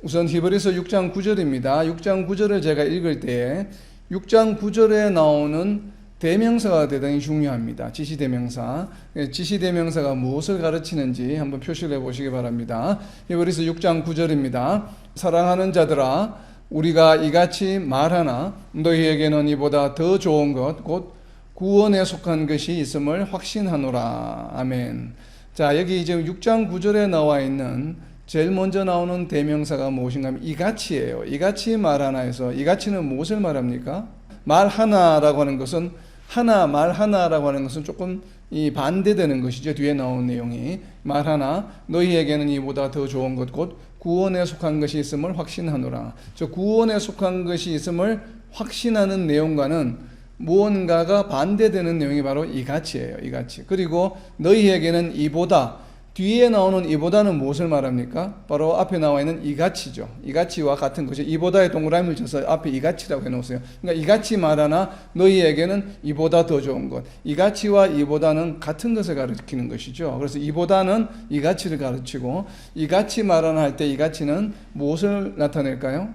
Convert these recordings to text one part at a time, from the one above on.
우선 히브리서 6장 9절입니다. 6장 9절을 제가 읽을 때에 6장 9절에 나오는 대명사가 대단히 중요합니다. 지시대명사. 지시대명사가 무엇을 가르치는지 한번 표시를 해보시기 바랍니다. 히브리서 6장 9절입니다. 사랑하는 자들아, 우리가 이같이 말하나 너희에게는 이보다 더 좋은 것 곧 구원에 속한 것이 있음을 확신하노라. 아멘. 자, 여기 지금 6장 9절에 나와 있는 제일 먼저 나오는 대명사가 무엇인가 하면 이같이예요. 이같이 말하나에서 이같이는 무엇을 말합니까? 말하나라고 하는 것은 말하나라고 하는 것은 조금 이 반대되는 것이죠. 뒤에 나온 내용이 말하나 너희에게는 이보다 더 좋은 것 곧 구원에 속한 것이 있음을 확신하노라. 저 구원에 속한 것이 있음을 확신하는 내용과는 무언가가 반대되는 내용이 바로 이같이예요. 이같이. 그리고 너희에게는 이보다, 뒤에 나오는 이보다는 무엇을 말합니까? 바로 앞에 나와 있는 이같이죠. 이같이와 같은 것이 이보다에 동그라미를 쳐서 앞에 이같이라고 해놓으세요. 그러니까 이같이 말하나 너희에게는 이보다 더 좋은 것. 이같이와 이보다는 같은 것을 가르치는 것이죠. 그래서 이보다는 이같이를 가르치고 이같이 말하나 할 때 이같이는 무엇을 나타낼까요?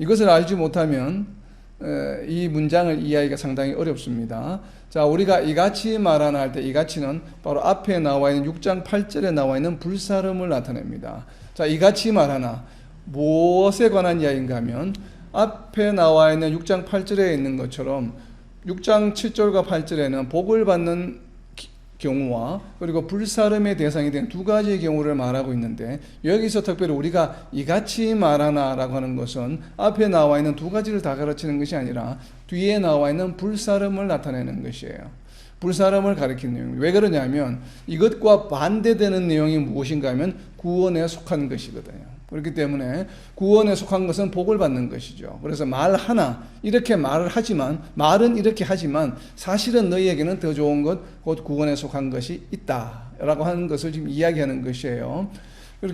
이것을 알지 못하면 이 문장을 이해하기가 상당히 어렵습니다. 자, 우리가 이같이 말하나 할 때 이같이는 바로 앞에 나와 있는 6장 8절에 나와 있는 불사름을 나타냅니다. 자, 이같이 말하나 무엇에 관한 이야기인가 하면 앞에 나와 있는 6장 8절에 있는 것처럼 6장 7절과 8절에는 복을 받는 경우와 그리고 불사름의 대상이 된 두 가지의 경우를 말하고 있는데, 여기서 특별히 우리가 이같이 말하나라고 하는 것은 앞에 나와 있는 두 가지를 다 가르치는 것이 아니라 뒤에 나와 있는 불사름을 나타내는 것이에요. 불사름을 가리키는 내용입니다. 왜 그러냐면 이것과 반대되는 내용이 무엇인가 하면 구원에 속한 것이거든요. 그렇기 때문에 구원에 속한 것은 복을 받는 것이죠. 그래서 말은 이렇게 하지만 사실은 너희에게는 더 좋은 것, 곧 구원에 속한 것이 있다라고 하는 것을 지금 이야기하는 것이에요.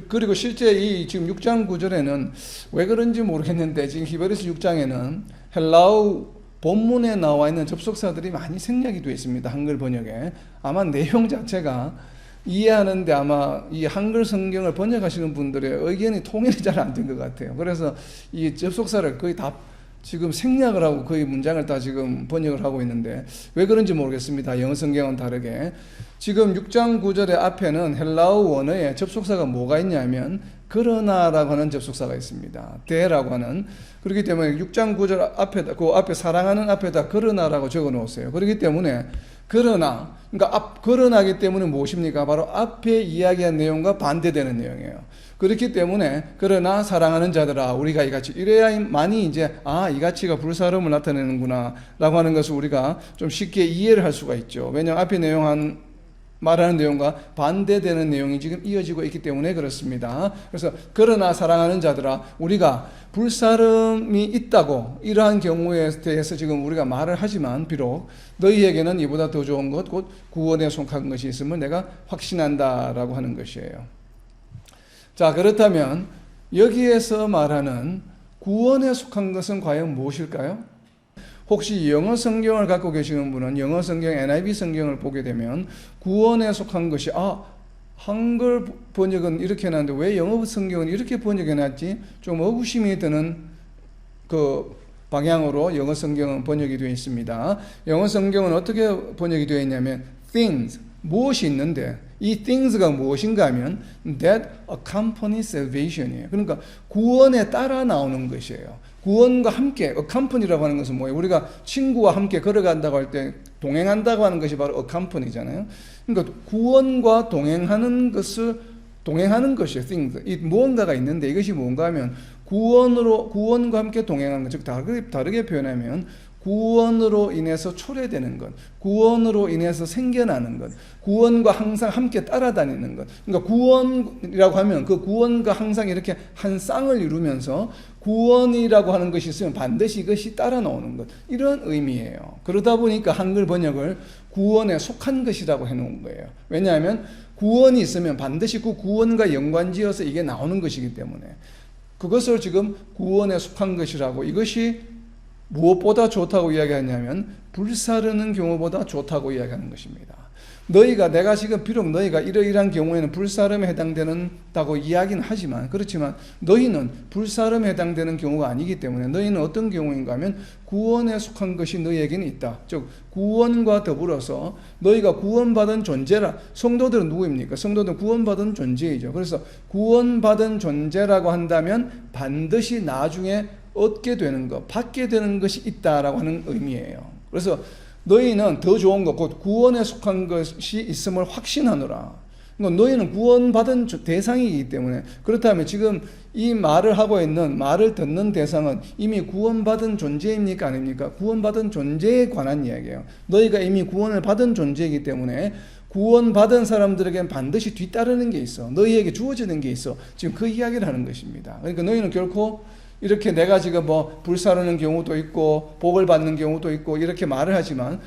그리고 실제 이 지금 6장 9절에는 왜 그런지 모르겠는데 지금 히브리서 6장에는 헬라어 본문에 나와 있는 접속사들이 많이 생략이 되어 있습니다. 한글 번역에. 아마 내용 자체가 이해하는데 아마 이 한글 성경을 번역하시는 분들의 의견이 통일이 잘 안 된 것 같아요. 그래서 이 접속사를 거의 다 지금 생략을 하고 거의 문장을 다 지금 번역을 하고 있는데 왜 그런지 모르겠습니다. 영어 성경은 다르게. 지금 6장 9절의 앞에는 헬라어 원어에 접속사가 뭐가 있냐면 그러나라고 하는 접속사가 있습니다. 대라고 하는. 그렇기 때문에 6장 9절 앞에다, 그 앞에 사랑하는 앞에다 그러나라고 적어 놓으세요. 그렇기 때문에 그러니까 그러나기 때문에 무엇입니까? 바로 앞에 이야기한 내용과 반대되는 내용이에요. 그렇기 때문에 그러나 사랑하는 자들아 우리가 이같이 이래야만이 이제 이같이가 불사름을 나타내는구나 라고 하는 것을 우리가 좀 쉽게 이해를 할 수가 있죠. 왜냐하면 앞에 말하는 내용과 반대되는 내용이 지금 이어지고 있기 때문에 그렇습니다. 그래서 그러나 사랑하는 자들아 우리가 불사름이 있다고 이러한 경우에 대해서 지금 우리가 말을 하지만 비록 너희에게는 이보다 더 좋은 것 곧 구원에 속한 것이 있음을 내가 확신한다라고 하는 것이에요. 자, 그렇다면 여기에서 말하는 구원에 속한 것은 과연 무엇일까요? 혹시 영어 성경을 갖고 계시는 분은 영어 성경 NIV 성경을 보게 되면 구원에 속한 것이 한글 번역은 이렇게 해놨는데 왜 영어 성경은 이렇게 번역해놨지? 좀 의구심이 드는 그 방향으로 영어 성경은 번역이 되어 있습니다. 영어 성경은 어떻게 번역이 되어 있냐면 things, 무엇이 있는데 이 things가 무엇인가 하면 that accompany salvation이에요. 그러니까 구원에 따라 나오는 것이에요. 구원과 함께, accompany라고 하는 것은 뭐예요? 우리가 친구와 함께 걸어간다고 할 때 동행한다고 하는 것이 바로 accompany잖아요. 그러니까 구원과 동행하는 것이에요. things. 이 무언가가 있는데 이것이 뭔가 하면 구원과 함께 동행하는 것, 즉 다르게 표현하면 구원으로 인해서 초래되는 것, 구원으로 인해서 생겨나는 것, 구원과 항상 함께 따라다니는 것. 그러니까 구원이라고 하면 그 구원과 항상 이렇게 한 쌍을 이루면서 구원이라고 하는 것이 있으면 반드시 이것이 따라 나오는 것, 이런 의미예요. 그러다 보니까 한글 번역을 구원에 속한 것이라고 해놓은 거예요. 왜냐하면 구원이 있으면 반드시 그 구원과 연관지어서 이게 나오는 것이기 때문에 그것을 지금 구원에 속한 것이라고, 이것이 무엇보다 좋다고 이야기하냐면 불사르는 경우보다 좋다고 이야기하는 것입니다. 내가 지금 비록 너희가 이러이러한 경우에는 불사름에 해당된다고 이야기는 하지만, 그렇지만 너희는 불사름에 해당되는 경우가 아니기 때문에 너희는 어떤 경우인가 하면 구원에 속한 것이 너희에게는 있다. 즉 구원과 더불어서 너희가 구원받은 존재라. 성도들은 누구입니까? 성도들은 구원받은 존재이죠. 그래서 구원받은 존재라고 한다면 반드시 나중에 얻게 되는 것, 받게 되는 것이 있다라고 하는 의미예요. 그래서 너희는 더 좋은 것, 곧 구원에 속한 것이 있음을 확신하노라. 그러니까 너희는 구원받은 대상이기 때문에, 그렇다면 지금 이 말을 하고 있는, 말을 듣는 대상은 이미 구원받은 존재입니까? 아닙니까? 구원받은 존재에 관한 이야기예요. 너희가 이미 구원을 받은 존재이기 때문에 구원받은 사람들에게는 반드시 뒤따르는 게 있어. 너희에게 주어지는 게 있어. 지금 그 이야기를 하는 것입니다. 그러니까 너희는 결코 이렇게 내가 지금 불사르는 경우도 있고 복을 받는 경우도 있고 이렇게 말을 하지만,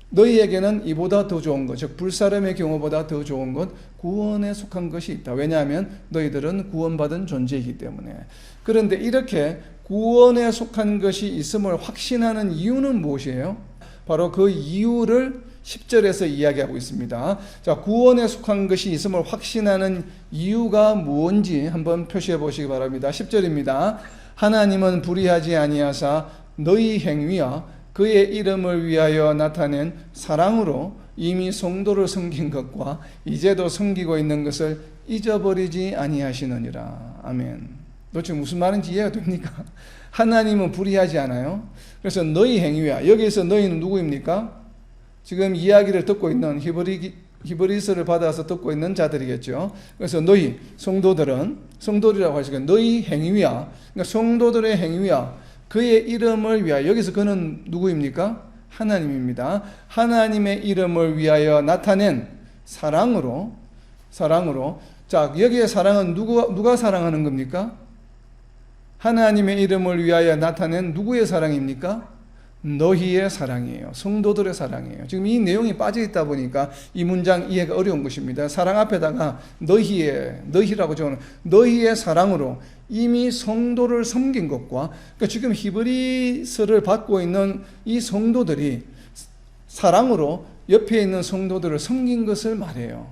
너희에게는 이보다 더 좋은 것, 즉 불사름의 경우보다 더 좋은 것, 구원에 속한 것이 있다. 왜냐하면 너희들은 구원받은 존재이기 때문에. 그런데 이렇게 구원에 속한 것이 있음을 확신하는 이유는 무엇이에요? 바로 그 이유를 10절에서 이야기하고 있습니다. 자, 구원에 속한 것이 있음을 확신하는 이유가 무엇인지 한번 표시해 보시기 바랍니다. 10절입니다. 하나님은 불의하지 아니하사 너희 행위와 그의 이름을 위하여 나타낸 사랑으로 이미 성도를 섬긴 것과 이제도 섬기고 있는 것을 잊어버리지 아니하시느니라. 아멘. 도대체 무슨 말인지 이해가 됩니까? 하나님은 불의하지 않아요. 그래서 너희 행위와, 여기에서 너희는 누구입니까? 지금 이야기를 듣고 있는 히브리서를 받아서 듣고 있는 자들이겠죠. 그래서 너희 성도들이라고 하시고 너희 행위와, 그러니까 성도들의 행위와 그의 이름을 위하여, 여기서 그는 누구입니까? 하나님입니다. 하나님의 이름을 위하여 나타낸 사랑으로. 자, 여기에 사랑은 누가 사랑하는 겁니까? 하나님의 이름을 위하여 나타낸 누구의 사랑입니까? 너희의 사랑이에요. 성도들의 사랑이에요. 지금 이 내용이 빠져 있다 보니까 이 문장 이해가 어려운 것입니다. 사랑 앞에다가 너희라고 적어놓은 너희의 사랑으로 이미 성도를 섬긴 것과, 그러니까 지금 히브리서를 받고 있는 이 성도들이 사랑으로 옆에 있는 성도들을 섬긴 것을 말해요.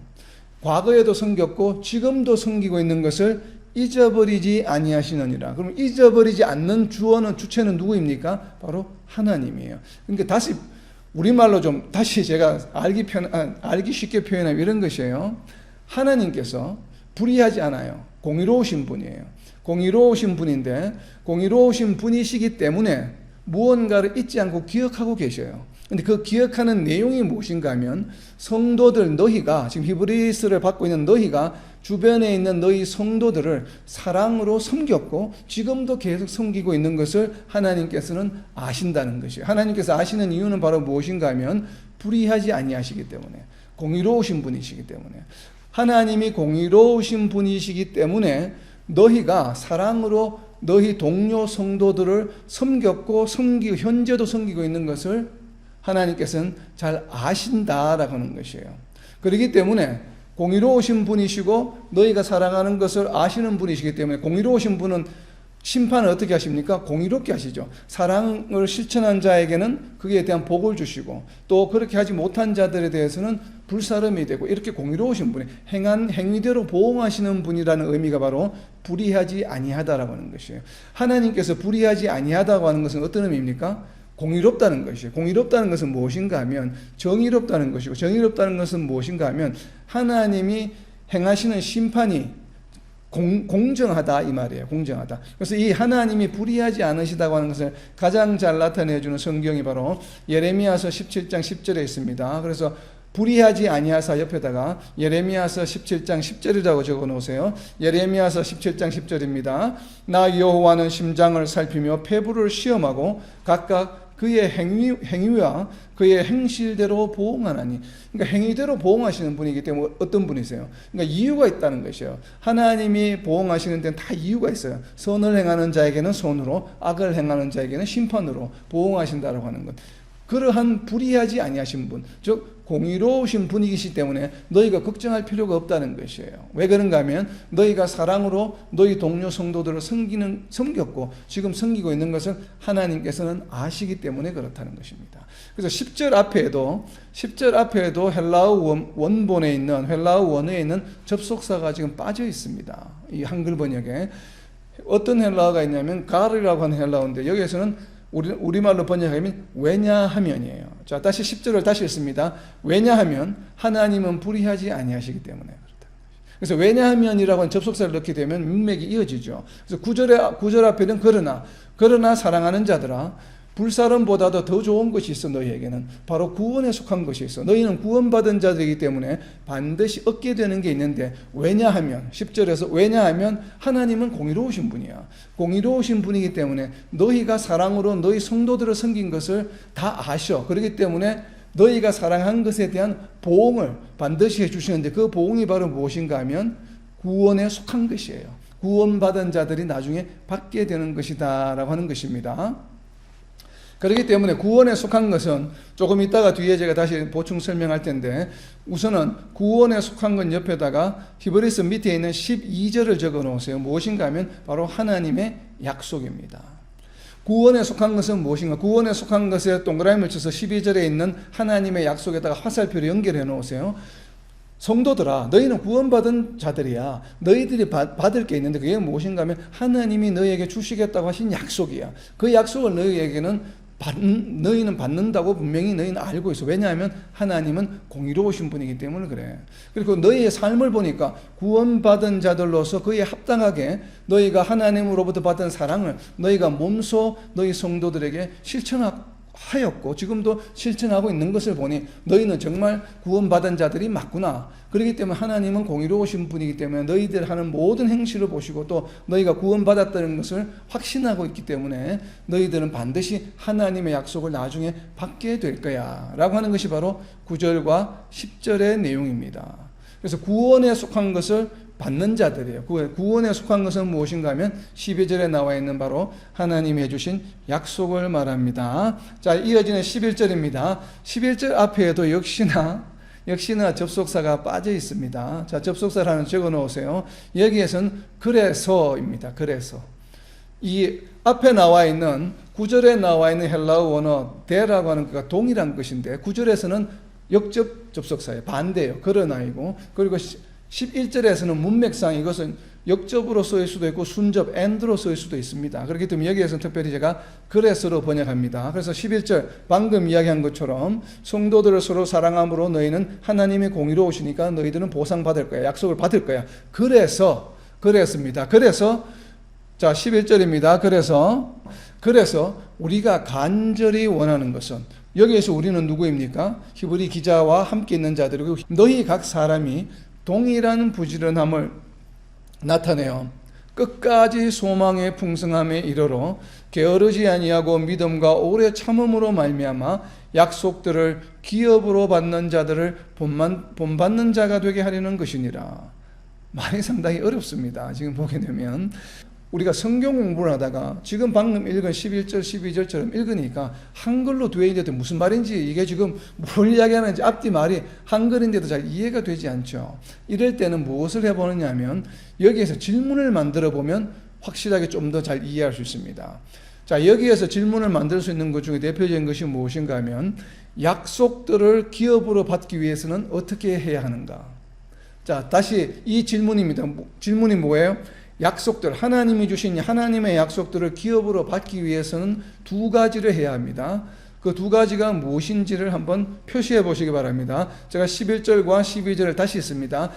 과거에도 섬겼고 지금도 섬기고 있는 것을 잊어버리지 아니하시느니라. 그럼 잊어버리지 않는 주체는 누구입니까? 바로 하나님이에요. 그러니까 다시 우리말로 좀 다시 제가 알기 쉽게 표현하면 이런 것이에요. 하나님께서 불의하지 않아요. 공의로우신 분이에요. 공의로우신 분인데, 공의로우신 분이시기 때문에 무언가를 잊지 않고 기억하고 계셔요. 근데 그 기억하는 내용이 무엇인가 하면, 성도들 너희가, 지금 히브리서를 받고 있는 너희가 주변에 있는 너희 성도들을 사랑으로 섬겼고 지금도 계속 섬기고 있는 것을 하나님께서는 아신다는 것이에요. 하나님께서 아시는 이유는 바로 무엇인가 하면 불의하지 아니하시기 때문에, 공의로우신 분이시기 때문에. 하나님이 공의로우신 분이시기 때문에 너희가 사랑으로 너희 동료 성도들을 섬겼고 현재도 섬기고 있는 것을 하나님께서는 잘 아신다라고 하는 것이에요. 그렇기 때문에 공의로우신 분이시고 너희가 사랑하는 것을 아시는 분이시기 때문에, 공의로우신 분은 심판을 어떻게 하십니까? 공의롭게 하시죠. 사랑을 실천한 자에게는 거기에 대한 복을 주시고, 또 그렇게 하지 못한 자들에 대해서는 불사름이 되고, 이렇게 공의로우신 분이 행한 행위대로 보응하시는 분이라는 의미가 바로 불의하지 아니하다라고 하는 것이에요. 하나님께서 불의하지 아니하다고 하는 것은 어떤 의미입니까? 공의롭다는 것이에요. 공의롭다는 것은 무엇인가 하면 정의롭다는 것이고, 정의롭다는 것은 무엇인가 하면 하나님이 행하시는 심판이 공정하다 이 말이에요. 공정하다. 그래서 이 하나님이 불의하지 않으시다고 하는 것을 가장 잘 나타내주는 성경이 바로 예레미야서 17장 10절에 있습니다. 그래서 불의하지 아니하사 옆에다가 예레미야서 17장 10절이라고 적어 놓으세요. 예레미야서 17장 10절입니다. 나 여호와는 심장을 살피며 폐부를 시험하고 각각 그의 행위와 그의 행실대로 보응하나니. 그러니까 행위대로 보응하시는 분이기 때문에 어떤 분이세요? 그러니까 이유가 있다는 것이에요. 하나님이 보응하시는 데는 다 이유가 있어요. 선을 행하는 자에게는 선으로, 악을 행하는 자에게는 심판으로 보응하신다라고 하는 것. 그러한 불의하지 아니하신 분, 즉 공의로우신 분이시기 때문에 너희가 걱정할 필요가 없다는 것이에요. 왜 그런가 하면 너희가 사랑으로 너희 동료 성도들을 섬겼고 지금 섬기고 있는 것을 하나님께서는 아시기 때문에 그렇다는 것입니다. 그래서 10절 앞에도 헬라어 원본에 있는, 헬라어 원어에 있는 접속사가 지금 빠져 있습니다. 이 한글 번역에. 어떤 헬라어가 있냐면 가르라고 하는 헬라어인데 여기에서는 우리말로 번역하면 왜냐하면이에요. 자, 다시 10절을 다시 읽습니다. 왜냐하면 하나님은 불의하지 아니하시기 때문에 그렇다. 그래서 왜냐하면이라고 하는 접속사를 넣게 되면 문맥이 이어지죠. 그래서 9절 앞에는 그러나 사랑하는 자들아 불사름보다도 더 좋은 것이 있어. 너희에게는 바로 구원에 속한 것이 있어. 너희는 구원받은 자들이기 때문에 반드시 얻게 되는 게 있는데 왜냐하면 10절에서 왜냐하면 하나님은 공의로우신 분이야. 공의로우신 분이기 때문에 너희가 사랑으로 너희 성도들을 섬긴 것을 다 아셔. 그렇기 때문에 너희가 사랑한 것에 대한 보응을 반드시 해주시는데 그 보응이 바로 무엇인가 하면 구원에 속한 것이에요. 구원받은 자들이 나중에 받게 되는 것이다 라고 하는 것입니다. 그렇기 때문에 구원에 속한 것은 조금 이따가 뒤에 제가 다시 보충 설명할 텐데 우선은 구원에 속한 것 옆에다가 히브리서 밑에 있는 12절을 적어 놓으세요. 무엇인가 하면 바로 하나님의 약속입니다. 구원에 속한 것은 무엇인가? 구원에 속한 것에 동그라미를 쳐서 12절에 있는 하나님의 약속에다가 화살표를 연결해 놓으세요. 성도들아 너희는 구원받은 자들이야. 너희들이 받을 게 있는데 그게 무엇인가 하면 하나님이 너희에게 주시겠다고 하신 약속이야. 그 약속을 너희는 받는다고 분명히 너희는 알고 있어. 왜냐하면 하나님은 공의로우신 분이기 때문에 그래. 그리고 너희의 삶을 보니까 구원받은 자들로서 그에 합당하게 너희가 하나님으로부터 받은 사랑을 너희가 몸소 너희 성도들에게 실천하였고 지금도 실천하고 있는 것을 보니 너희는 정말 구원받은 자들이 맞구나. 그렇기 때문에 하나님은 공의로우신 분이기 때문에 너희들 하는 모든 행실을 보시고 또 너희가 구원받았다는 것을 확신하고 있기 때문에 너희들은 반드시 하나님의 약속을 나중에 받게 될 거야 라고 하는 것이 바로 9절과 10절의 내용입니다. 그래서 구원에 속한 것을 받는 자들이에요. 구원에 속한 것은 무엇인가 하면 12절에 나와 있는 바로 하나님이 해주신 약속을 말합니다. 자, 이어지는 11절입니다. 11절 앞에도 역시나 접속사가 빠져 있습니다. 자, 접속사를 하나 적어 놓으세요. 여기에서는 그래서입니다. 그래서. 이 앞에 나와 있는 9절에 나와 있는 헬라어 원어 대라고 하는 것과 동일한 것인데 9절에서는 역접 접속사예요. 반대예요. 그러나이고 그리고 11절에서는 문맥상 이것은 역접으로 쓰일 수도 있고 순접 and로 쓰일 수도 있습니다. 그렇기 때문에 여기에서는 특별히 제가 그래서로 번역합니다. 그래서 11절 방금 이야기한 것처럼 성도들을 서로 사랑함으로 너희는 하나님의 공의로우시니까 너희들은 보상받을 거야. 약속을 받을 거야. 그랬습니다. 그래서 자 11절입니다. 그래서 우리가 간절히 원하는 것은 여기에서 우리는 누구입니까? 히브리 기자와 함께 있는 자들이고 너희 각 사람이 동일한 부지런함을 나타내어 끝까지 소망의 풍성함에 이르러 게으르지 아니하고 믿음과 오래 참음으로 말미암아 약속들을 기업으로 받는 자들을 본받는 자가 되게 하려는 것이니라. 말이 상당히 어렵습니다. 지금 보게 되면 우리가 성경 공부를 하다가 지금 방금 읽은 11절, 12절처럼 읽으니까 한글로 되어 있는데 무슨 말인지 이게 지금 뭘 이야기하는지 앞뒤 말이 한글인데도 잘 이해가 되지 않죠. 이럴 때는 무엇을 해보느냐 하면 여기에서 질문을 만들어 보면 확실하게 좀 더 잘 이해할 수 있습니다. 자, 여기에서 질문을 만들 수 있는 것 중에 대표적인 것이 무엇인가 하면 약속들을 기업으로 받기 위해서는 어떻게 해야 하는가. 자, 다시 이 질문입니다. 질문이 뭐예요? 약속들, 하나님이 주신 하나님의 약속들을 기업으로 받기 위해서는 두 가지를 해야 합니다. 그 두 가지가 무엇인지를 한번 표시해 보시기 바랍니다. 제가 11절과 12절을 다시 읽습니다.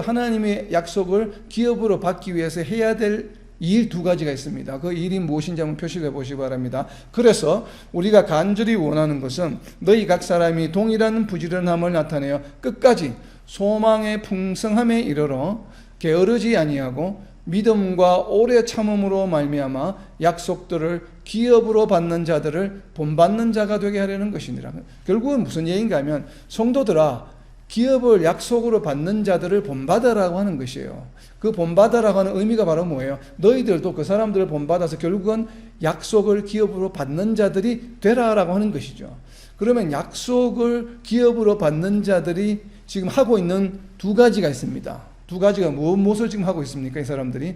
하나님의 약속을 기업으로 받기 위해서 해야 될 일 두 가지가 있습니다. 그 일이 무엇인지 한번 표시를 해보시기 바랍니다. 그래서 우리가 간절히 원하는 것은 너희 각 사람이 동일한 부지런함을 나타내어 끝까지 소망의 풍성함에 이르러 게으르지 아니하고 믿음과 오래 참음으로 말미암아 약속들을 기업으로 받는 자들을 본받는 자가 되게 하려는 것이니라. 결국은 무슨 얘기인가 하면 성도들아 기업을 약속으로 받는 자들을 본받아라고 하는 것이에요. 그 본받아라고 하는 의미가 바로 뭐예요? 너희들도 그 사람들을 본받아서 결국은 약속을 기업으로 받는 자들이 되라라고 하는 것이죠. 그러면 약속을 기업으로 받는 자들이 지금 하고 있는 두 가지가 있습니다. 두 가지가 무엇을 지금 하고 있습니까? 이 사람들이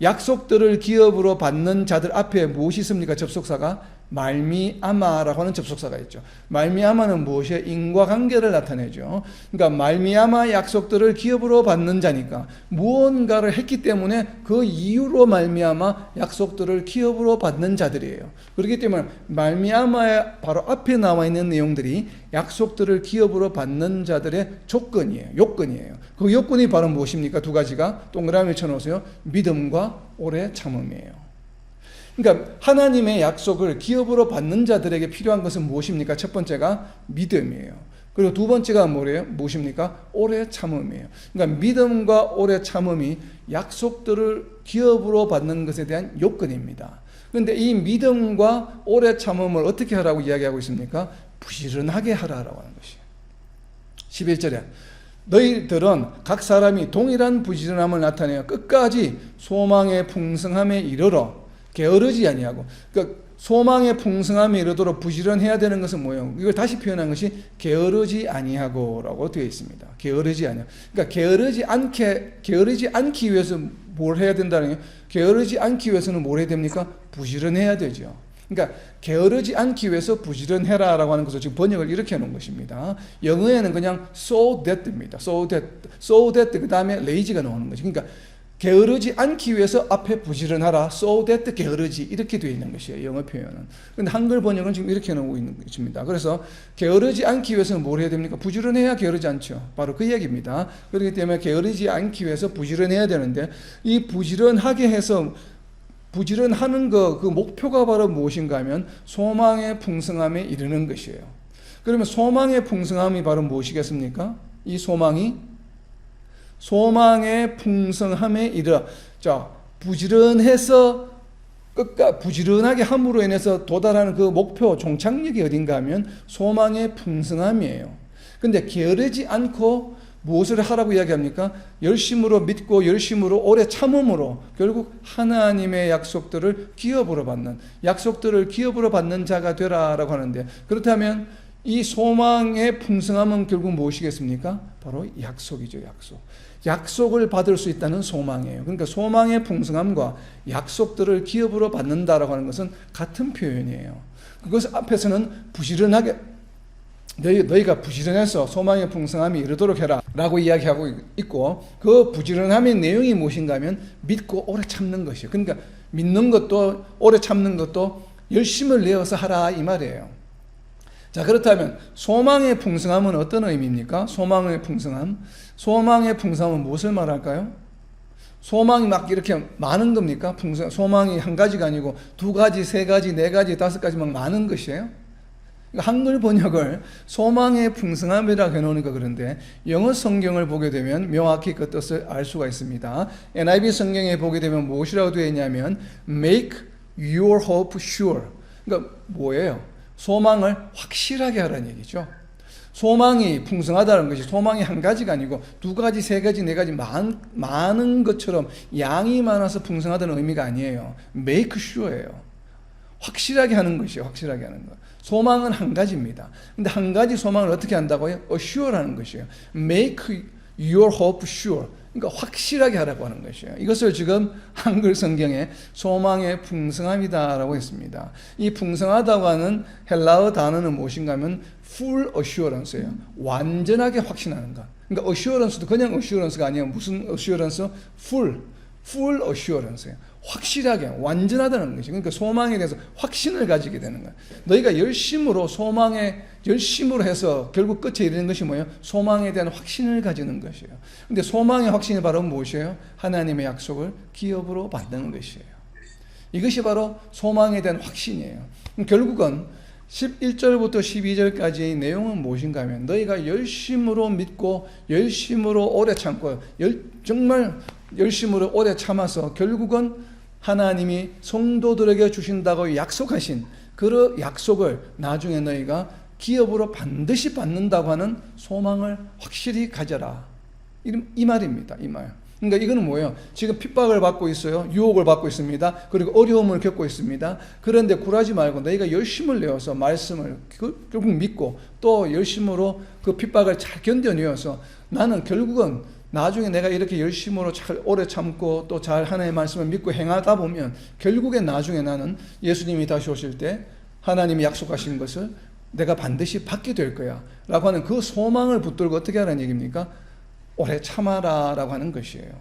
약속들을 기업으로 받는 자들 앞에 무엇이 있습니까? 접속사가 말미암아라고 하는 접속사가 있죠. 말미암아는 무엇이에요? 인과관계를 나타내죠. 그러니까 말미암아 약속들을 기업으로 받는 자니까 무언가를 했기 때문에 그 이유로 말미암아 약속들을 기업으로 받는 자들이에요. 그렇기 때문에 말미암아의 바로 앞에 나와 있는 내용들이 약속들을 기업으로 받는 자들의 조건이에요. 요건이에요. 그 요건이 바로 무엇입니까? 두 가지가 동그라미 쳐놓으세요. 믿음과 오래 참음이에요. 그러니까 하나님의 약속을 기업으로 받는 자들에게 필요한 것은 무엇입니까? 첫 번째가 믿음이에요. 그리고 두 번째가 뭐래요? 무엇입니까? 오래 참음이에요. 그러니까 믿음과 오래 참음이 약속들을 기업으로 받는 것에 대한 요건입니다. 그런데 이 믿음과 오래 참음을 어떻게 하라고 이야기하고 있습니까? 부지런하게 하라라고 하는 것이에요. 11절에 너희들은 각 사람이 동일한 부지런함을 나타내어 끝까지 소망의 풍성함에 이르러 게으르지 아니하고. 그러니까 소망의 풍성함에 이르도록 부지런해야 되는 것은 뭐예요? 이걸 다시 표현한 것이 게으르지 아니하고라고 되어 있습니다. 게으르지 아니하고. 그러니까 게으르지 않기 위해서 뭘 해야 된다는 거예요? 게으르지 않기 위해서는 뭘 해야 됩니까? 부지런해야 되죠. 그러니까 게으르지 않기 위해서 부지런해라라고 하는 것을 지금 번역을 이렇게 해놓은 것입니다. 영어에는 그냥 so that입니다. so that 그 다음에 lazy가 나오는 거죠. 그러니까 게으르지 않기 위해서 앞에 부지런하라, so that 게으르지 이렇게 되어 있는 것이에요. 영어 표현은. 그런데 한글 번역은 지금 이렇게 나오고 있는 것입니다. 그래서 게으르지 않기 위해서는 뭘 해야 됩니까? 부지런해야 게으르지 않죠. 바로 그 얘기입니다. 그렇기 때문에 게으르지 않기 위해서 부지런해야 되는데 이 부지런하게 해서 부지런하는 그 목표가 바로 무엇인가 하면 소망의 풍성함에 이르는 것이에요. 그러면 소망의 풍성함이 바로 무엇이겠습니까? 이 소망의 풍성함에 이르러. 자, 부지런해서 부지런하게 함으로 인해서 도달하는 그 목표, 종착역이 어딘가 하면 소망의 풍성함이에요. 근데 게으르지 않고 무엇을 하라고 이야기합니까? 열심으로 믿고 열심으로 오래 참음으로 결국 하나님의 약속들을 기업으로 받는 자가 되라라고 하는데, 그렇다면 이 소망의 풍성함은 결국 무엇이겠습니까? 바로 약속이죠. 약속을 받을 수 있다는 소망이에요. 그러니까 소망의 풍성함과 약속들을 기업으로 받는다라고 하는 것은 같은 표현이에요. 그것 앞에서는 부지런하게 너희가 부지런해서 소망의 풍성함이 이르도록 해라 라고 이야기하고 있고, 그 부지런함의 내용이 무엇인가 하면 믿고 오래 참는 것이에요. 그러니까 믿는 것도 오래 참는 것도 열심을 내어서 하라 이 말이에요. 자, 그렇다면 소망의 풍성함은 어떤 의미입니까? 소망의 풍성함은 무엇을 말할까요? 소망이 막 이렇게 많은 겁니까? 소망이 한 가지가 아니고 두 가지, 세 가지, 네 가지, 다섯 가지 막 많은 것이에요? 한글 번역을 소망의 풍성함이라고 해놓으니까 그런데 영어 성경을 보게 되면 명확히 그 뜻을 알 수가 있습니다. NIV 성경에 보게 되면 무엇이라고 되어 있냐면 make your hope sure. 그러니까 뭐예요? 소망을 확실하게 하라는 얘기죠. 소망이 풍성하다는 것이 소망이 한 가지가 아니고 두 가지, 세 가지, 네 가지 많은 것처럼 양이 많아서 풍성하다는 의미가 아니에요. make sure예요. 확실하게 하는 것이에요. 확실하게 하는 것. 소망은 한 가지입니다. 근데 한 가지 소망을 어떻게 한다고요? assure하는 것이에요. make your hope sure. 그러니까 확실하게 하라고 하는 것이에요. 이것을 지금 한글 성경에 소망의 풍성함이다라고 했습니다. 이 풍성하다고 하는 헬라어 단어는 무엇인가 하면 full assurance예요. 완전하게 확신하는 것. 그러니까 assurance도 그냥 assurance가 아니에요. 무슨 assurance? full assurance예요. 확실하게 완전하다는 것이. 그러니까 소망에 대해서 확신을 가지게 되는 거예요. 너희가 열심으로 해서 결국 끝에 이르는 것이 뭐예요? 소망에 대한 확신을 가지는 것이에요. 근데 소망의 확신이 바로 무엇이에요? 하나님의 약속을 기업으로 받는 것이에요. 이것이 바로 소망에 대한 확신이에요. 결국은 11절부터 12절까지의 내용은 무엇인가 하면 너희가 열심으로 믿고 열심으로 오래 참고 정말 열심으로 오래 참아서 결국은 하나님이 성도들에게 주신다고 약속하신 그 약속을 나중에 너희가 기업으로 반드시 받는다고 하는 소망을 확실히 가져라. 이 말입니다. 이 말. 그러니까 이거는 뭐예요? 지금 핍박을 받고 있어요. 유혹을 받고 있습니다. 그리고 어려움을 겪고 있습니다. 그런데 굴하지 말고 너희가 열심을 내어서 말씀을 결국 믿고 또 열심으로 그 핍박을 잘 견뎌내어서 나는 결국은 나중에 내가 이렇게 열심으로 잘 오래 참고 또 잘 하나님의 말씀을 믿고 행하다 보면 결국에 나중에 나는 예수님이 다시 오실 때 하나님이 약속하신 것을 내가 반드시 받게 될 거야 라고 하는 그 소망을 붙들고 어떻게 하라는 얘기입니까? 오래 참아라 라고 하는 것이에요.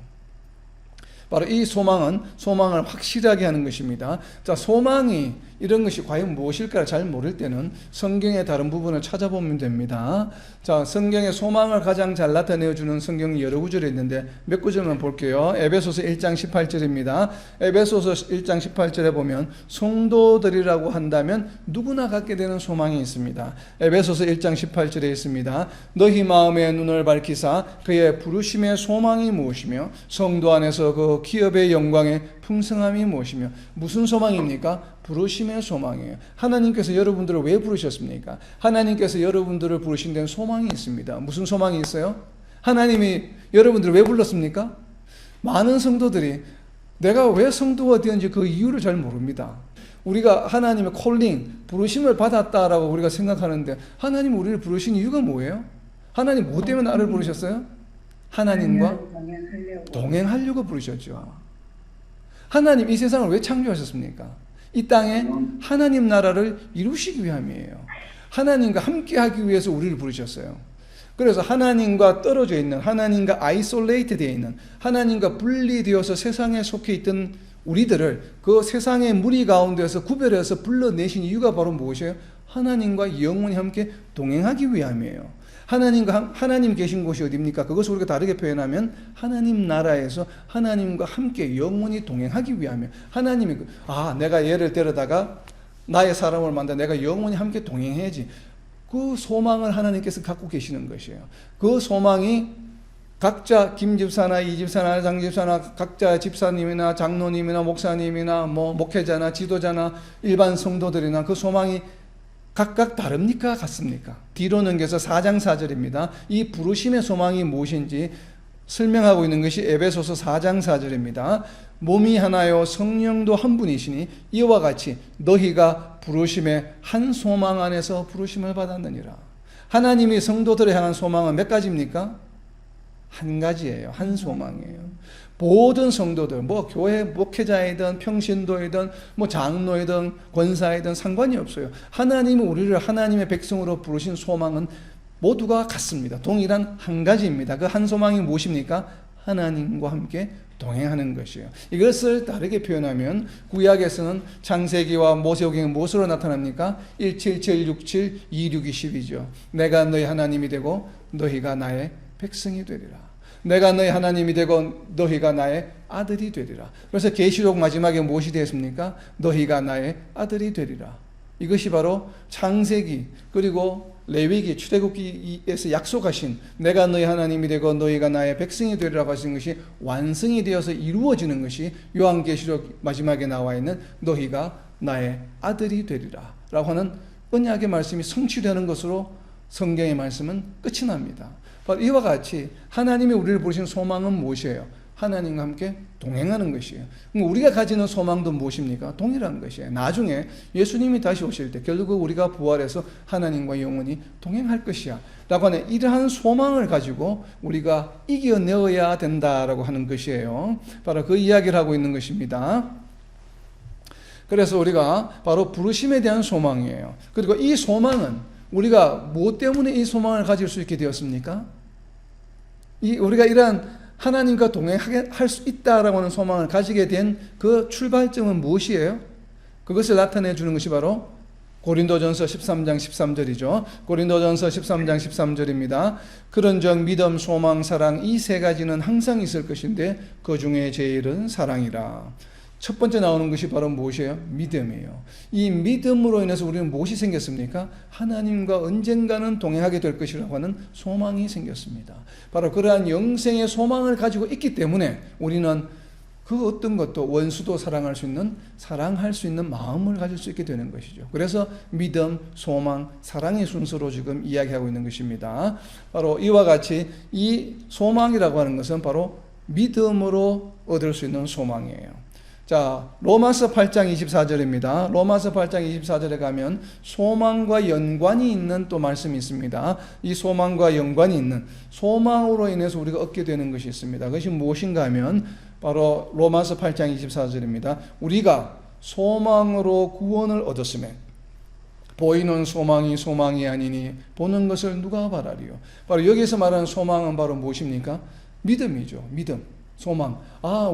바로 이 소망을 확실하게 하는 것입니다. 자, 소망이 이런 것이 과연 무엇일까를 잘 모를 때는 성경의 다른 부분을 찾아보면 됩니다. 자, 성경의 소망을 가장 잘 나타내주는 성경이 여러 구절이 있는데 몇 구절만 볼게요. 에베소서 1장 18절입니다. 에베소서 1장 18절에 보면 성도들이라고 한다면 누구나 갖게 되는 소망이 있습니다. 에베소서 1장 18절에 있습니다. 너희 마음의 눈을 밝히사 그의 부르심의 소망이 무엇이며 성도 안에서 그 기업의 영광의 풍성함이 무엇이며 무슨 소망입니까? 부르심의 소망이에요. 하나님께서 여러분들을 왜 부르셨습니까? 하나님께서 여러분들을 부르신 데는 소망이 있습니다. 무슨 소망이 있어요? 하나님이 여러분들을 왜 불렀습니까? 많은 성도들이 내가 왜 성도가 되었는지 그 이유를 잘 모릅니다. 우리가 하나님의 콜링, 부르심을 받았다라고 우리가 생각하는데 하나님 우리를 부르신 이유가 뭐예요? 하나님 뭐 때문에 나를 부르셨어요? 하나님과 동행하려고 부르셨죠. 하나님 이 세상을 왜 창조하셨습니까? 이 땅에 하나님 나라를 이루시기 위함이에요. 하나님과 함께 하기 위해서 우리를 부르셨어요. 그래서 하나님과 떨어져 있는, 하나님과 아이솔레이트 되어 있는, 하나님과 분리되어서 세상에 속해 있던 우리들을 그 세상의 무리 가운데서 구별해서 불러내신 이유가 바로 무엇이에요? 하나님과 영원히 함께 동행하기 위함이에요. 하나님 계신 곳이 어디입니까? 그것을 우리가 다르게 표현하면 하나님 나라에서 하나님과 함께 영원히 동행하기 위하며 하나님이 내가 얘를 데려다가 나의 사람을 만나 내가 영원히 함께 동행해야지. 그 소망을 하나님께서 갖고 계시는 것이에요. 그 소망이 각자 김집사나 이집사나 장집사나 각자 집사님이나 장로님이나 목사님이나 목회자나 지도자나 일반 성도들이나 그 소망이 각각 다릅니까? 같습니까? 뒤로 넘겨서 4장 4절입니다. 이 부르심의 소망이 무엇인지 설명하고 있는 것이 에베소서 4장 4절입니다. 몸이 하나요 성령도 한 분이시니 이와 같이 너희가 부르심의 한 소망 안에서 부르심을 받았느니라. 하나님이 성도들을 향한 소망은 몇 가지입니까? 한 가지예요. 한 소망이에요. 모든 성도들, 교회 목회자이든 평신도이든 장로이든 권사이든 상관이 없어요. 하나님은 우리를 하나님의 백성으로 부르신 소망은 모두가 같습니다. 동일한 한 가지입니다. 그 한 소망이 무엇입니까? 하나님과 함께 동행하는 것이에요. 이것을 다르게 표현하면 구약에서는 창세기와 모세오경이 무엇으로 나타납니까? 17767 26212죠. 내가 너희 하나님이 되고 너희가 나의 백성이 되리라. 내가 너희 하나님이 되고 너희가 나의 아들이 되리라. 그래서 계시록 마지막에 무엇이 되었습니까? 너희가 나의 아들이 되리라. 이것이 바로 창세기 그리고 레위기 출애굽기에서 약속하신 내가 너희 하나님이 되고 너희가 나의 백성이 되리라고 하신 것이 완성이 되어서 이루어지는 것이 요한계시록 마지막에 나와 있는 너희가 나의 아들이 되리라 라고 하는 언약의 말씀이 성취되는 것으로 성경의 말씀은 끝이 납니다. 이와 같이 하나님이 우리를 부르신 소망은 무엇이에요? 하나님과 함께 동행하는 것이에요. 우리가 가지는 소망도 무엇입니까? 동일한 것이에요. 나중에 예수님이 다시 오실 때 결국 우리가 부활해서 하나님과 영원히 동행할 것이야 라고 하는 이러한 소망을 가지고 우리가 이겨내어야 된다라고 하는 것이에요. 바로 그 이야기를 하고 있는 것입니다. 그래서 우리가 바로 부르심에 대한 소망이에요. 그리고 이 소망은 우리가 무엇 때문에 이 소망을 가질 수 있게 되었습니까? 우리가 이러한 하나님과 동행할 수 있다라고 하는 소망을 가지게 된 그 출발점은 무엇이에요? 그것을 나타내 주는 것이 바로 고린도전서 13장 13절이죠. 고린도전서 13장 13절입니다. 그런즉 믿음, 소망, 사랑 이 세 가지는 항상 있을 것인데 그 중에 제일은 사랑이라. 첫 번째 나오는 것이 바로 무엇이에요? 믿음이에요. 이 믿음으로 인해서 우리는 무엇이 생겼습니까? 하나님과 언젠가는 동행하게 될 것이라고 하는 소망이 생겼습니다. 바로 그러한 영생의 소망을 가지고 있기 때문에 우리는 그 어떤 것도 원수도 사랑할 수 있는 마음을 가질 수 있게 되는 것이죠. 그래서 믿음, 소망, 사랑의 순서로 지금 이야기하고 있는 것입니다. 바로 이와 같이 이 소망이라고 하는 것은 바로 믿음으로 얻을 수 있는 소망이에요. 자, 로마서 8장 24절입니다. 로마서 8장 24절에 가면 소망과 연관이 있는 또 말씀이 있습니다. 이 소망과 연관이 있는 소망으로 인해서 우리가 얻게 되는 것이 있습니다. 그것이 무엇인가 하면 바로 로마서 8장 24절입니다. 우리가 소망으로 구원을 얻었으면 보이는 소망이 소망이 아니니 보는 것을 누가 바라리요. 바로 여기서 말하는 소망은 바로 무엇입니까? 믿음이죠. 믿음, 소망.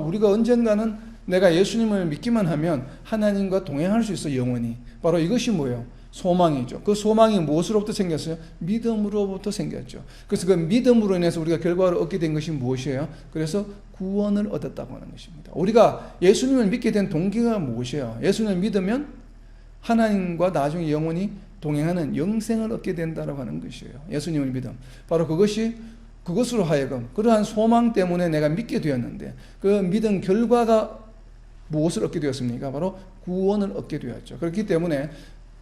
우리가 언젠가는 내가 예수님을 믿기만 하면 하나님과 동행할 수 있어, 영원히. 바로 이것이 뭐예요? 소망이죠. 그 소망이 무엇으로부터 생겼어요? 믿음으로부터 생겼죠. 그래서 그 믿음으로 인해서 우리가 결과를 얻게 된 것이 무엇이에요? 그래서 구원을 얻었다고 하는 것입니다. 우리가 예수님을 믿게 된 동기가 무엇이에요? 예수님을 믿으면 하나님과 나중에 영원히 동행하는 영생을 얻게 된다고 하는 것이에요. 예수님을 믿음. 바로 그것으로 하여금 그러한 소망 때문에 내가 믿게 되었는데 그 믿음 결과가 무엇을 얻게 되었습니까? 바로 구원을 얻게 되었죠. 그렇기 때문에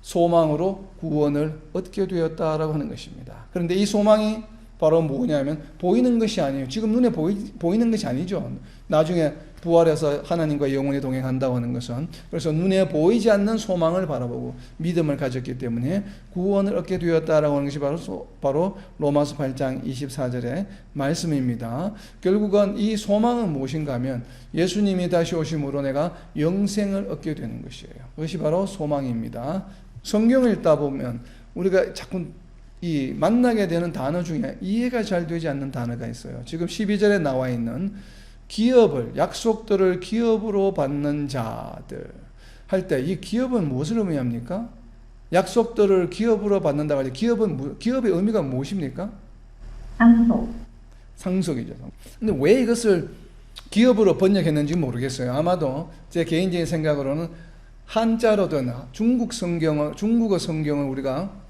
소망으로 구원을 얻게 되었다라고 하는 것입니다. 그런데 이 소망이 바로 뭐냐면 보이는 것이 아니에요. 지금 눈에 보이는 것이 아니죠. 나중에 부활해서 하나님과 영원히 동행한다고 하는 것은. 그래서 눈에 보이지 않는 소망을 바라보고 믿음을 가졌기 때문에 구원을 얻게 되었다라고 하는 것이 바로 로마서 8장 24절의 말씀입니다. 결국은 이 소망은 무엇인가 하면 예수님이 다시 오심으로 내가 영생을 얻게 되는 것이에요. 그것이 바로 소망입니다. 성경을 읽다 보면 우리가 자꾸 이 만나게 되는 단어 중에 이해가 잘 되지 않는 단어가 있어요. 지금 12절에 나와 있는 기업을, 약속들을 기업으로 받는 자들 할 때 이 기업은 무엇을 의미합니까? 약속들을 기업으로 받는다고 할 때 기업의 의미가 무엇입니까? 상속이죠. 근데 왜 이것을 기업으로 번역했는지 모르겠어요. 아마도 제 개인적인 생각으로는 한자로 된 중국어 성경을 우리가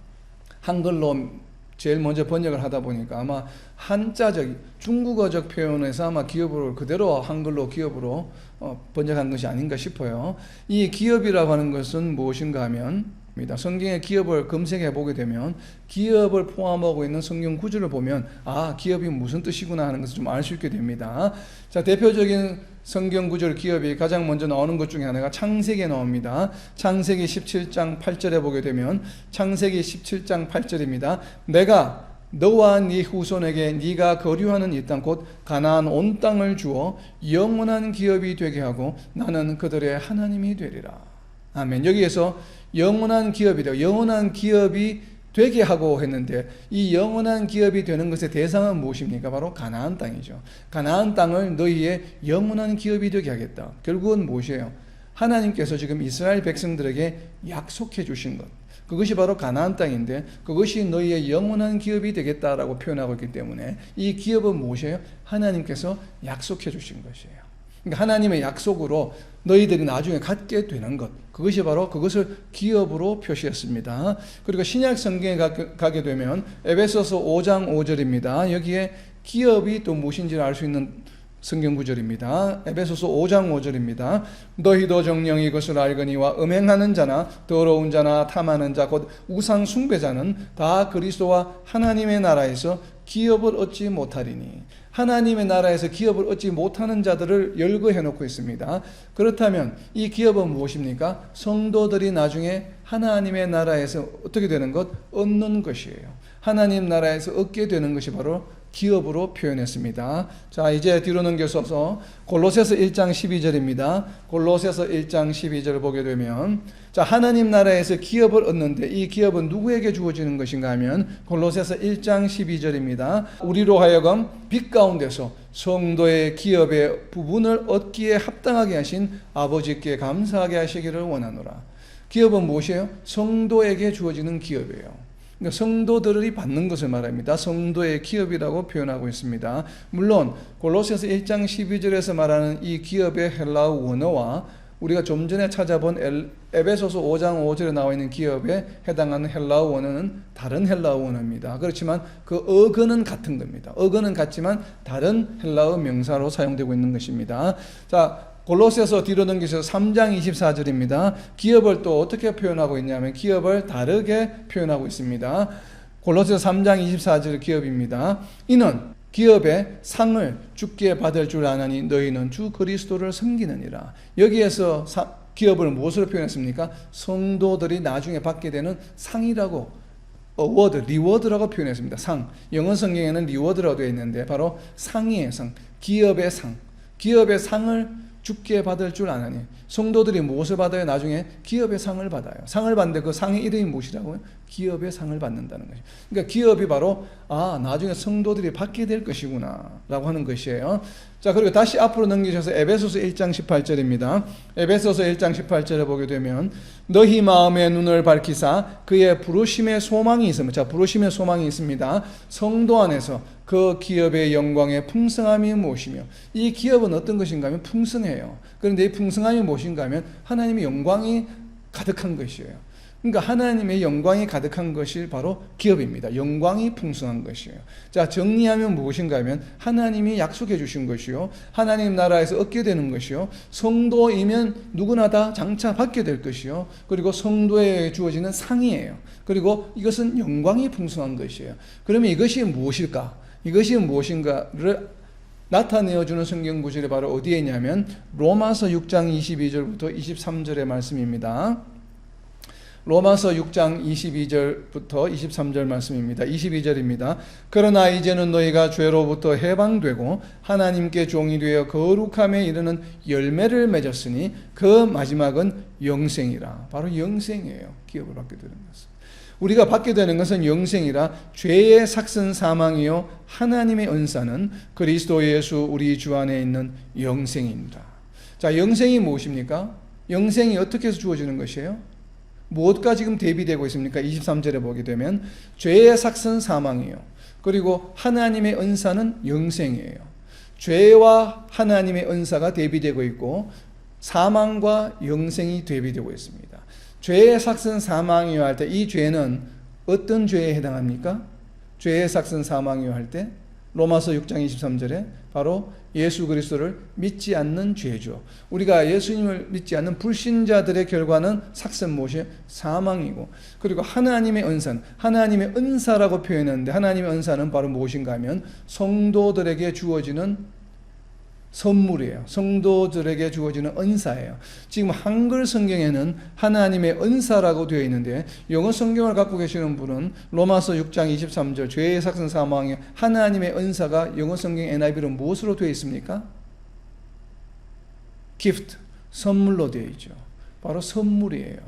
한글로 제일 먼저 번역을 하다 보니까 아마 한자적, 중국어적 표현에서 아마 기업으로 그대로 한글로 기업으로 번역한 것이 아닌가 싶어요. 이 기업이라고 하는 것은 무엇인가 하면 성경에 기업을 검색해 보게 되면 기업을 포함하고 있는 성경 구절을 보면 기업이 무슨 뜻이구나 하는 것을 좀 알 수 있게 됩니다. 자, 대표적인 성경 구절 기업이 가장 먼저 나오는 것 중에 하나가 창세기에 나옵니다. 창세기 17장 8절에 보게 되면 창세기 17장 8절입니다. 내가 너와 네 후손에게 네가 거류하는 이 땅 곧 가나안 온 땅을 주어 영원한 기업이 되게 하고 나는 그들의 하나님이 되리라. 아멘. 여기에서 영원한 기업이다. 영원한 기업이 되게 하고 했는데 이 영원한 기업이 되는 것의 대상은 무엇입니까? 바로 가나안 땅이죠. 가나안 땅을 너희의 영원한 기업이 되게 하겠다. 결국은 무엇이에요? 하나님께서 지금 이스라엘 백성들에게 약속해 주신 것. 그것이 바로 가나안 땅인데 그것이 너희의 영원한 기업이 되겠다라고 표현하고 있기 때문에 이 기업은 무엇이에요? 하나님께서 약속해 주신 것이에요. 그러니까 하나님의 약속으로 너희들이 나중에 갖게 되는 것, 그것이 바로 그것을 기업으로 표시했습니다. 그리고 신약 성경에 가게 되면 에베소서 5장 5절입니다. 여기에 기업이 또 무엇인지를 알 수 있는 성경 구절입니다. 에베소서 5장 5절입니다. 너희도 정령이 이것을 알거니와 음행하는 자나 더러운 자나 탐하는 자 곧 우상 숭배자는 다 그리스도와 하나님의 나라에서 기업을 얻지 못하리니. 하나님의 나라에서 기업을 얻지 못하는 자들을 열거해 놓고 있습니다. 그렇다면 이 기업은 무엇입니까? 성도들이 나중에 하나님의 나라에서 어떻게 되는 것? 얻는 것이에요. 하나님 나라에서 얻게 되는 것이 바로 기업으로 표현했습니다. 자, 이제 뒤로 넘겨서서 골로새서 1장 12절입니다. 골로새서 1장 12절을 보게 되면 자, 하나님 나라에서 기업을 얻는데 이 기업은 누구에게 주어지는 것인가 하면 골로새서 1장 12절입니다. 우리로 하여금 빛 가운데서 성도의 기업의 부분을 얻기에 합당하게 하신 아버지께 감사하게 하시기를 원하노라. 기업은 무엇이에요? 성도에게 주어지는 기업이에요. 그러니까 성도들이 받는 것을 말합니다. 성도의 기업이라고 표현하고 있습니다. 물론 골로새서 1장 12절에서 말하는 이 기업의 헬라어 원어와 우리가 좀 전에 찾아본 에베소서 5장 5절에 나와 있는 기업에 해당하는 헬라어 원어는 다른 헬라어 원어입니다. 그렇지만 그 어근은 같은 겁니다. 어근은 같지만 다른 헬라어 명사로 사용되고 있는 것입니다. 자, 골로새서 뒤로 넘기셔서 3장 24절입니다. 기업을 또 어떻게 표현하고 있냐면 기업을 다르게 표현하고 있습니다. 골로새서 3장 24절 기업입니다. 이는 기업의 상을 주께 받을 줄 아나니 너희는 주 그리스도를 섬기느니라. 여기에서 기업을 무엇으로 표현했습니까? 성도들이 나중에 받게 되는 상이라고, 어워드, 리워드라고 표현했습니다. 상. 영어 성경에는 리워드라고 되어 있는데 바로 상이에요. 상. 기업의 상. 기업의 상을 주께 받을 줄 아나니. 성도들이 무엇을 받아요? 나중에 기업의 상을 받아요. 상을 받는데 그 상의 이름이 무엇이라고요? 기업의 상을 받는다는 거죠. 그러니까 기업이 바로 나중에 성도들이 받게 될 것이구나 라고 하는 것이에요. 자, 그리고 다시 앞으로 넘기셔서 에베소서 1장 18절입니다. 에베소서 1장 18절에 보게 되면 너희 마음의 눈을 밝히사 그의 부르심의 소망이 있습니다. 자, 부르심의 소망이 있습니다. 성도 안에서 그 기업의 영광의 풍성함이 무엇이며, 이 기업은 어떤 것인가 하면 풍성해요. 그런데 이 풍성함이 무엇인가 하면 하나님의 영광이 가득한 것이에요. 그러니까 하나님의 영광이 가득한 것이 바로 기업입니다. 영광이 풍성한 것이에요. 자, 정리하면 무엇인가 하면 하나님이 약속해 주신 것이요, 하나님 나라에서 얻게 되는 것이요, 성도이면 누구나 다 장차 받게 될 것이요, 그리고 성도에 주어지는 상이에요. 그리고 이것은 영광이 풍성한 것이에요. 그러면 이것이 무엇일까? 이것이 무엇인가를 나타내어주는 성경 구절이 바로 어디에 있냐면 로마서 6장 22절부터 23절의 말씀입니다. 로마서 6장 22절부터 23절 말씀입니다. 22절입니다. 그러나 이제는 너희가 죄로부터 해방되고 하나님께 종이 되어 거룩함에 이르는 열매를 맺었으니 그 마지막은 영생이라. 바로 영생이에요. 기업을 받게 되는 것은. 우리가 받게 되는 것은 영생이라. 죄의 삭슨 사망이요 하나님의 은사는 그리스도 예수 우리 주 안에 있는 영생입니다. 자, 영생이 무엇입니까? 영생이 어떻게 해서 주어지는 것이에요? 무엇과 지금 대비되고 있습니까? 23절에 보게 되면 죄의 삭슨 사망이요, 그리고 하나님의 은사는 영생이에요. 죄와 하나님의 은사가 대비되고 있고 사망과 영생이 대비되고 있습니다. 죄의 삭슨 사망이요 할 때 이 죄는 어떤 죄에 해당합니까? 죄의 삭슨 사망이요 할 때 로마서 6장 23절에 바로 예수 그리스도를 믿지 않는 죄죠. 우리가 예수님을 믿지 않는 불신자들의 결과는 삭슨 무엇이에요? 사망이고, 그리고 하나님의 은사는, 하나님의 은사라고 표현했는데 하나님의 은사는 바로 무엇인가 하면 성도들에게 주어지는 선물이에요. 성도들에게 주어지는 은사예요. 지금 한글 성경에는 하나님의 은사라고 되어 있는데 영어 성경을 갖고 계시는 분은 로마서 6장 23절 죄의 삭슨 사망에 하나님의 은사가 영어 성경 NIV로 무엇으로 되어 있습니까? gift, 선물로 되어 있죠. 바로 선물이에요.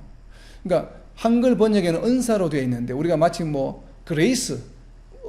그러니까 한글 번역에는 은사로 되어 있는데 우리가 마치 grace,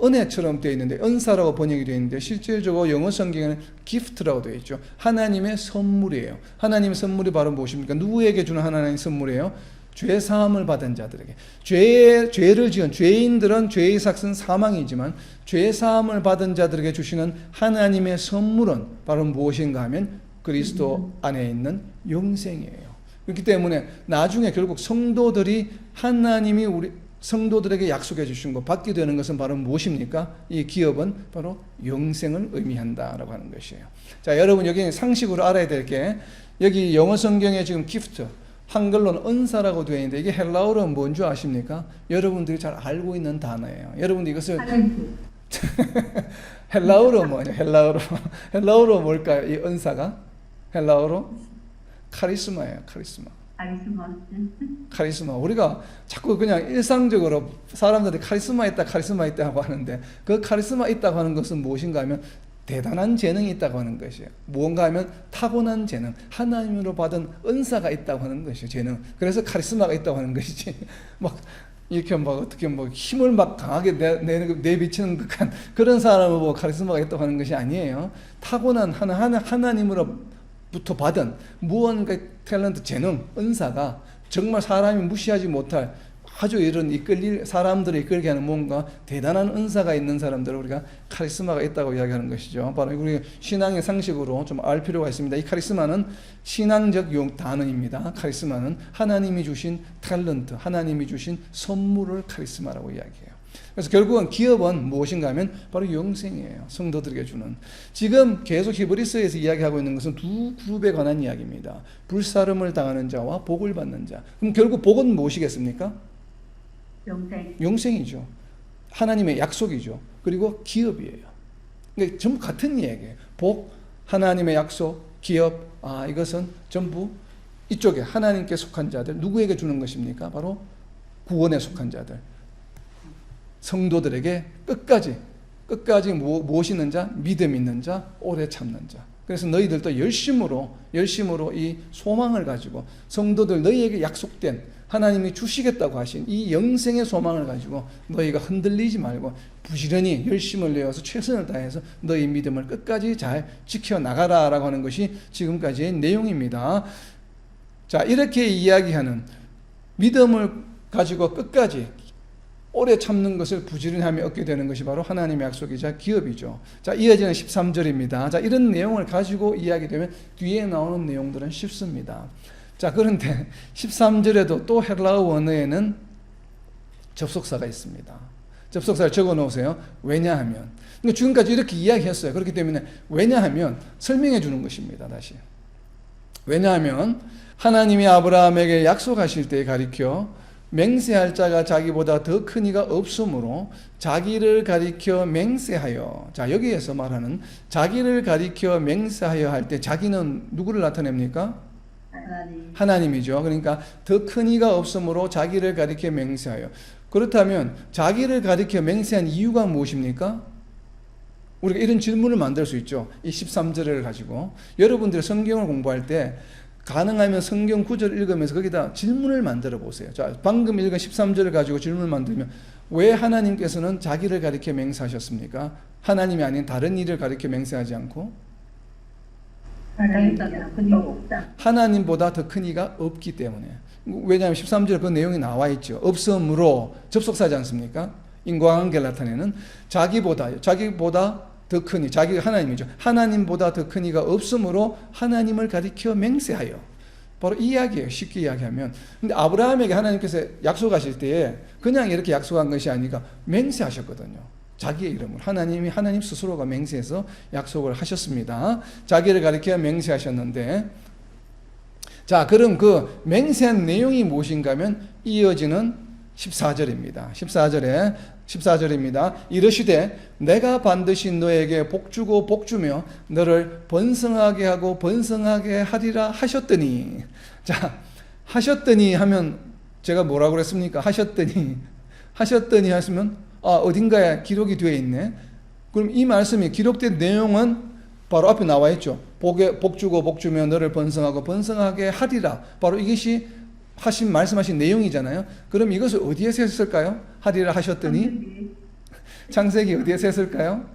은혜처럼 되어 있는데 은사라고 번역이 되어 있는데 실질적으로 영어 성경에는 gift라고 되어 있죠. 하나님의 선물이에요. 하나님의 선물이 바로 무엇입니까? 누구에게 주는 하나님의 선물이에요? 죄 사함을 받은 자들에게. 죄를 지은 죄인들은 죄의 삭은 사망이지만 죄 사함을 받은 자들에게 주시는 하나님의 선물은 바로 무엇인가 하면 그리스도 안에 있는 영생이에요. 그렇기 때문에 나중에 결국 성도들이 하나님이 우리 성도들에게 약속해 주신 것 받게 되는 것은 바로 무엇입니까? 이 기업은 바로 영생을 의미한다라고 하는 것이에요. 자, 여러분 여기 상식으로 알아야 될 게 여기 영어 성경에 지금 gift, 한글로는 은사라고 되어 있는데 이게 헬라어로는 뭔 줄 아십니까? 여러분들이 잘 알고 있는 단어예요. 여러분들 이것을 헬라어로 뭐냐? 헬라어로 뭘까요? 이 은사가 헬라어로 카리스마예요. 카리스마. 우리가 자꾸 그냥 일상적으로 사람들이 카리스마 있다 하고 하는데 그 카리스마 있다고 하는 것은 무엇인가 하면 대단한 재능이 있다고 하는 것이에요. 무언가 하면 타고난 재능, 하나님으로 받은 은사가 있다고 하는 것이에요. 재능. 그래서 카리스마가 있다고 하는 것이지. 이렇게 어떻게 힘을 강하게 내비치는 듯한 그런 사람을 카리스마가 있다고 하는 것이 아니에요. 타고난 하나님으로부터 받은 무언가 탤런트, 재능, 은사가 정말 사람이 무시하지 못할 아주 이런 사람들을 이끌게 하는 뭔가 대단한 은사가 있는 사람들을 우리가 카리스마가 있다고 이야기하는 것이죠. 바로 우리 신앙의 상식으로 좀 알 필요가 있습니다. 이 카리스마는 신앙적 단어입니다. 카리스마는 하나님이 주신 탤런트, 하나님이 주신 선물을 카리스마라고 이야기해요. 그래서 결국은 기업은 무엇인가 하면 바로 영생이에요. 성도들에게 주는. 지금 계속 히브리서에서 이야기하고 있는 것은 두 그룹에 관한 이야기입니다. 불사름을 당하는 자와 복을 받는 자. 그럼 결국 복은 무엇이겠습니까? 영생이죠. 하나님의 약속이죠. 그리고 기업이에요. 그러니까 전부 같은 이야기예요. 복, 하나님의 약속, 기업, 이것은 전부 이쪽에 하나님께 속한 자들, 누구에게 주는 것입니까? 바로 구원에 속한 자들, 성도들에게 끝까지 무엇이 있는 자? 믿음 있는 자, 오래 참는 자. 그래서 너희들도 열심으로 이 소망을 가지고 성도들 너희에게 약속된 하나님이 주시겠다고 하신 이 영생의 소망을 가지고 너희가 흔들리지 말고 부지런히 열심을 내어서 최선을 다해서 너희 믿음을 끝까지 잘 지켜나가라 라고 하는 것이 지금까지의 내용입니다. 자, 이렇게 이야기하는 믿음을 가지고 끝까지 오래 참는 것을 부지런히 하며 얻게 되는 것이 바로 하나님의 약속이자 기업이죠. 자, 이어지는 13절입니다. 자, 이런 내용을 가지고 이야기되면 뒤에 나오는 내용들은 쉽습니다. 자, 그런데 13절에도 또 헬라어 원어에는 접속사가 있습니다. 접속사를 적어 놓으세요. 왜냐하면. 그러니까 지금까지 이렇게 이야기했어요. 그렇기 때문에 왜냐하면 설명해 주는 것입니다. 다시. 왜냐하면 하나님이 아브라함에게 약속하실 때에 가리켜 맹세할 자가 자기보다 더 큰 이가 없으므로 자기를 가리켜 맹세하여. 자, 여기에서 말하는 자기를 가리켜 맹세하여 할 때 자기는 누구를 나타냅니까? 하나님이죠. 그러니까 더 큰 이가 없으므로 자기를 가리켜 맹세하여. 그렇다면 자기를 가리켜 맹세한 이유가 무엇입니까? 우리가 이런 질문을 만들 수 있죠. 이 13절을 가지고. 여러분들이 성경을 공부할 때 가능하면 성경 구절을 읽으면서 거기다 질문을 만들어 보세요. 자, 방금 읽은 13절을 가지고 질문을 만들면 왜 하나님께서는 자기를 가리켜 맹세하셨습니까? 하나님이 아닌 다른 일을 가리켜 맹세하지 않고 하나님보다 더 큰 이가 없기 때문에. 왜냐하면 13절에 그 내용이 나와 있죠. 없으므로 접속사지 않습니까? 인과관계를 나타내는 자기보다 더 크니, 자기가 하나님이죠. 하나님보다 더 큰 이가 없으므로 하나님을 가리켜 맹세하여. 바로 이 이야기예요. 쉽게 이야기하면. 근데 아브라함에게 하나님께서 약속하실 때에 그냥 이렇게 약속한 것이 아니라 맹세하셨거든요. 자기의 이름을. 하나님 스스로가 맹세해서 약속을 하셨습니다. 자기를 가리켜 맹세하셨는데, 자, 그럼 그 맹세한 내용이 무엇인가 하면 이어지는 14절입니다. 14절입니다. 이르시되 내가 반드시 너에게 복주고 복주며 너를 번성하게 하고 번성하게 하리라 하셨더니. 자, 하셨더니 하면 제가 뭐라고 그랬습니까? 하셨더니 하시면 어딘가에 기록이 되어 있네. 그럼 이 말씀이 기록된 내용은 바로 앞에 나와 있죠. 복주고 복주며 너를 번성하고 번성하게 하리라. 바로 이것이 말씀하신 내용이잖아요. 그럼 이것을 어디에서 했을까요? 하리라 하셨더니 창세기 어디에서 했을까요?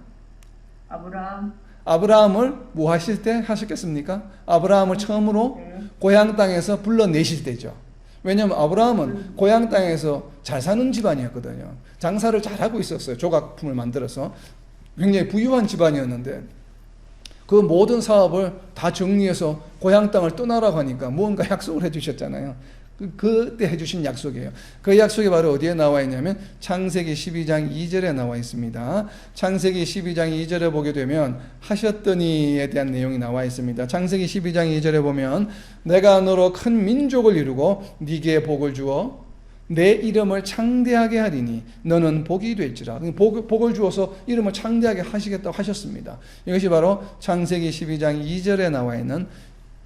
아브라함을 뭐 하실 때 하셨겠습니까? 아브라함을 처음으로 고향 땅에서 불러내실 때죠. 왜냐하면 아브라함은 고향 땅에서 잘 사는 집안이었거든요. 장사를 잘하고 있었어요. 조각품을 만들어서. 굉장히 부유한 집안이었는데 그 모든 사업을 다 정리해서 고향 땅을 떠나라고 하니까 무언가 약속을 해주셨잖아요. 그때 해주신 약속이에요. 그 약속이 바로 어디에 나와 있냐면 창세기 12장 2절에 나와 있습니다. 창세기 12장 2절에 보게 되면 하셨더니에 대한 내용이 나와 있습니다. 창세기 12장 2절에 보면 내가 너로 큰 민족을 이루고 네게 복을 주어 내 이름을 창대하게 하리니 너는 복이 될지라. 복을 주어서 이름을 창대하게 하시겠다고 하셨습니다. 이것이 바로 창세기 12장 2절에 나와 있는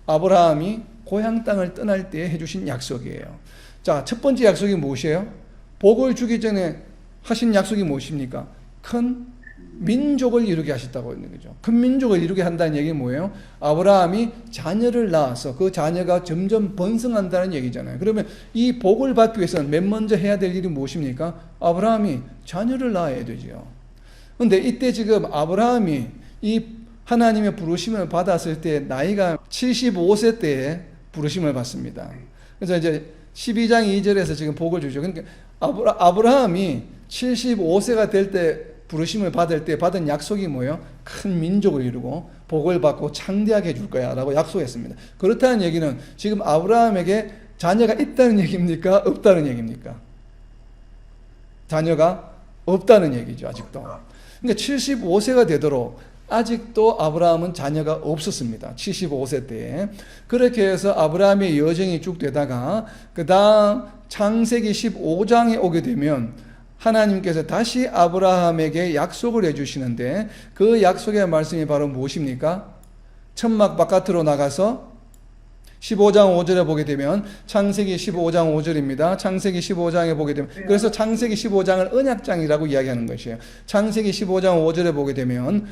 아브라함이 고향 땅을 떠날 때 해주신 약속이에요. 자, 첫 번째 약속이 무엇이에요? 복을 주기 전에 하신 약속이 무엇입니까? 큰 민족을 이루게 하셨다고 있는 거죠. 큰 민족을 이루게 한다는 얘기는 뭐예요? 아브라함이 자녀를 낳아서 그 자녀가 점점 번성한다는 얘기잖아요. 그러면 이 복을 받기 위해서는 맨 먼저 해야 될 일이 무엇입니까? 아브라함이 자녀를 낳아야 되죠. 그런데 이때 지금 아브라함이 이 하나님의 부르심을 받았을 때 나이가 75세 때에 부르심을 받습니다. 그래서 이제 12장 2절에서 지금 복을 주죠. 그러니까 아브라함이 75세가 될 때 부르심을 받을 때 받은 약속이 뭐예요? 큰 민족을 이루고 복을 받고 창대하게 해줄 거야 라고 약속했습니다. 그렇다는 얘기는 지금 아브라함에게 자녀가 있다는 얘기입니까? 없다는 얘기입니까? 자녀가 없다는 얘기죠. 아직도. 그러니까 75세가 되도록 아직도 아브라함은 자녀가 없었습니다. 75세 때에. 그렇게 해서 아브라함의 여정이 쭉 되다가 그 다음 창세기 15장에 오게 되면 하나님께서 다시 아브라함에게 약속을 해주시는데 그 약속의 말씀이 바로 무엇입니까? 천막 바깥으로 나가서 15장 5절에 보게 되면 창세기 15장 5절입니다. 창세기 15장에 보게 되면 그래서 창세기 15장을 언약장이라고 이야기하는 것이에요. 창세기 15장 5절에 보게 되면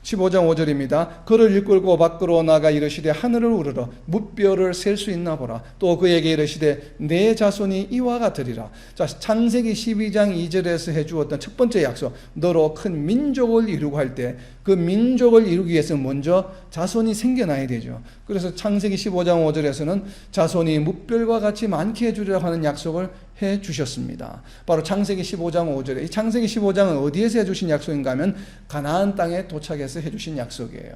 15장 5절입니다. 그를 이끌고 밖으로 나가 이르시되 하늘을 우러러 무뼈를 셀 수 있나 보라. 또 그에게 이르시되 내 자손이 이와 같으리라. 자, 창세기 12장 2절에서 해주었던 첫 번째 약속, 너로 큰 민족을 이루고 할 때 그 민족을 이루기 위해서 먼저 자손이 생겨나야 되죠. 그래서 창세기 15장 5절에서는 자손이 무뼈과 같이 많게 해주리라고 하는 약속을 해 주셨습니다. 바로 창세기 15장 5절에 이 창세기 15장은 어디에서 해주신 약속인가 하면 가나안 땅에 도착해서 해주신 약속이에요.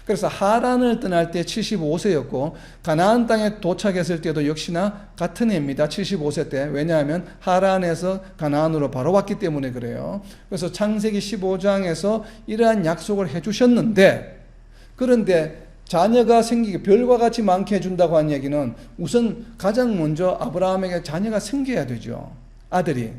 그래서 하란을 떠날 때 75세였고 가나안 땅에 도착했을 때도 역시나 같은 해입니다. 75세 때. 왜냐하면 하란에서 가나안으로 바로 왔기 때문에 그래요. 그래서 창세기 15장에서 이러한 약속을 해주셨는데, 그런데 자녀가 생기게 별과 같이 많게 해준다고 한 얘기는 우선 가장 먼저 아브라함에게 자녀가 생겨야 되죠. 아들이.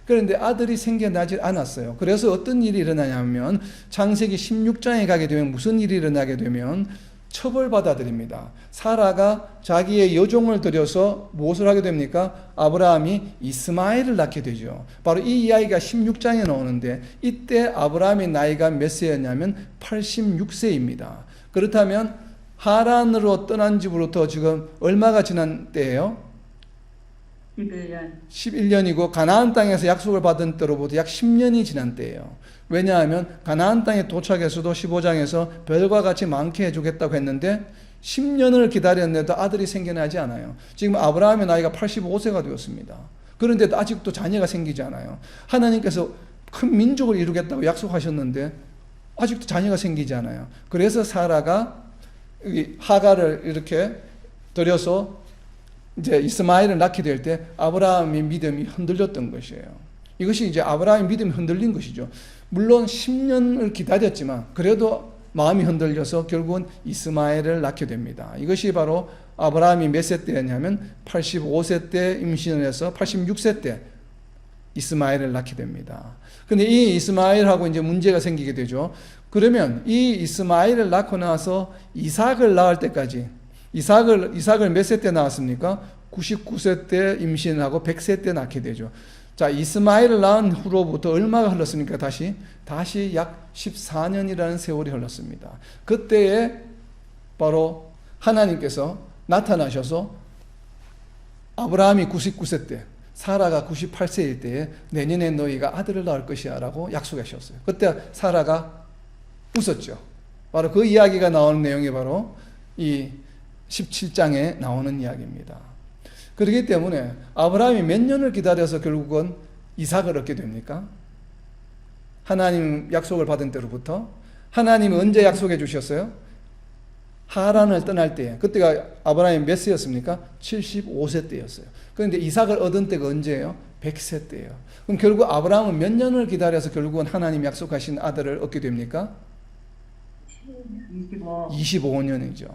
그런데 아들이 생겨나지 않았어요. 그래서 어떤 일이 일어나냐면 창세기 16장에 가게 되면 무슨 일이 일어나게 되면 처벌받아들입니다. 사라가 자기의 여종을 들여서 무엇을 하게 됩니까? 아브라함이 이스마엘을 낳게 되죠. 바로 이 이야기가 16장에 나오는데 이때 아브라함의 나이가 몇 세였냐면 86세입니다. 그렇다면 하란으로 떠난 지부로부터 지금 얼마가 지난 때예요? 11년이고 가나안 땅에서 약속을 받은 때로부터 약 10년이 지난 때예요. 왜냐하면 가나안 땅에 도착해서도 15장에서 별과 같이 많게 해주겠다고 했는데 10년을 기다렸는데도 아들이 생겨나지 않아요. 지금 아브라함의 나이가 85세가 되었습니다. 그런데도 아직도 자녀가 생기지 않아요. 하나님께서 큰 민족을 이루겠다고 약속하셨는데 아직도 자녀가 생기지 않아요. 그래서 사라가 하가를 이렇게 들여서 이제 이스마엘을 낳게 될 때 아브라함의 믿음이 흔들렸던 것이에요. 이것이 이제 아브라함의 믿음이 흔들린 것이죠. 물론 10년을 기다렸지만 그래도 마음이 흔들려서 결국은 이스마엘을 낳게 됩니다. 이것이 바로 아브라함이 몇 세 때였냐면 85세 때 임신을 해서 86세 때 이스마엘을 낳게 됩니다. 근데 이 이스마엘하고 이제 문제가 생기게 되죠. 그러면 이 이스마엘을 낳고 나서 이삭을 낳을 때까지 이삭을 몇 세 때 낳았습니까? 99세 때 임신하고 100세 때 낳게 되죠. 자, 이스마엘을 낳은 후로부터 얼마가 흘렀습니까? 다시 약 14년이라는 세월이 흘렀습니다. 그때에 바로 하나님께서 나타나셔서 아브라함이 99세 때, 사라가 98세일 때에 내년에 너희가 아들을 낳을 것이야 라고 약속하셨어요. 그때 사라가 웃었죠. 바로 그 이야기가 나오는 내용이 바로 이 17장에 나오는 이야기입니다. 그렇기 때문에 아브라함이 몇 년을 기다려서 결국은 이삭을 얻게 됩니까? 하나님 약속을 받은 때로부터. 하나님이 언제 약속해 주셨어요? 하란을 떠날 때. 그때가 아브라함이 몇 세였습니까? 75세 때였어요. 그런데 이삭을 얻은 때가 언제예요? 100세 때예요. 그럼 결국 아브라함은 몇 년을 기다려서 결국은 하나님 약속하신 아들을 얻게 됩니까? 25년이죠.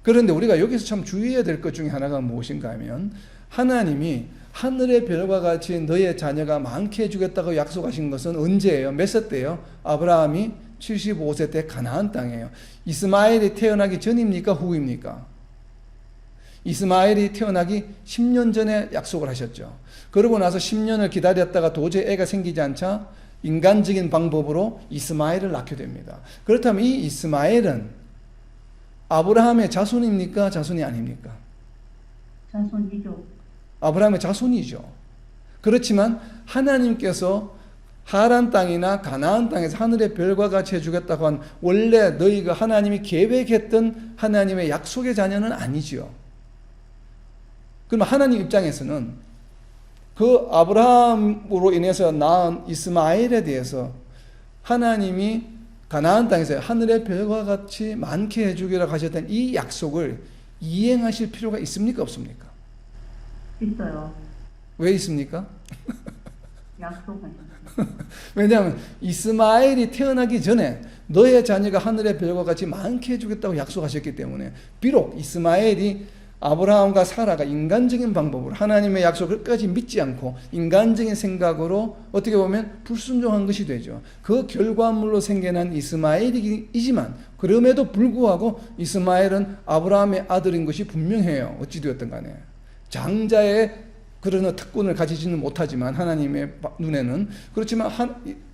그런데 우리가 여기서 참 주의해야 될 것 중에 하나가 무엇인가 하면 하나님이 하늘의 별과 같이 너의 자녀가 많게 해주겠다고 약속하신 것은 언제예요? 몇 세 때예요? 아브라함이 75세 때 가나안 땅이에요. 이스마엘이 태어나기 전입니까? 후입니까? 이스마엘이 태어나기 10년 전에 약속을 하셨죠. 그러고 나서 10년을 기다렸다가 도저히 애가 생기지 않자 인간적인 방법으로 이스마엘을 낳게 됩니다. 그렇다면 이 이스마엘은 아브라함의 자손입니까? 자손이 아닙니까? 자손이죠. 아브라함의 자손이죠. 그렇지만 하나님께서 하란 땅이나 가나안 땅에서 하늘의 별과 같이 해주겠다고 한 원래 너희가 하나님이 계획했던 하나님의 약속의 자녀는 아니지요. 그러면 하나님 입장에서는 그 아브라함으로 인해서 낳은 이스마엘에 대해서 하나님이 가나안 땅에서 하늘의 별과 같이 많게 해주기로 하셨던 이 약속을 이행하실 필요가 있습니까? 없습니까? 있어요. 왜 있습니까? 약속하셨어요. 왜냐하면 이스마엘이 태어나기 전에 너의 자녀가 하늘의 별과 같이 많게 해주겠다고 약속하셨기 때문에 비록 이스마엘이 아브라함과 사라가 인간적인 방법으로 하나님의 약속을 끝까지 믿지 않고 인간적인 생각으로 어떻게 보면 불순종한 것이 되죠. 그 결과물로 생겨난 이스마엘이지만 그럼에도 불구하고 이스마엘은 아브라함의 아들인 것이 분명해요. 어찌 되었든 간에. 장자의 그런 특권을 가지지는 못하지만 하나님의 눈에는 그렇지만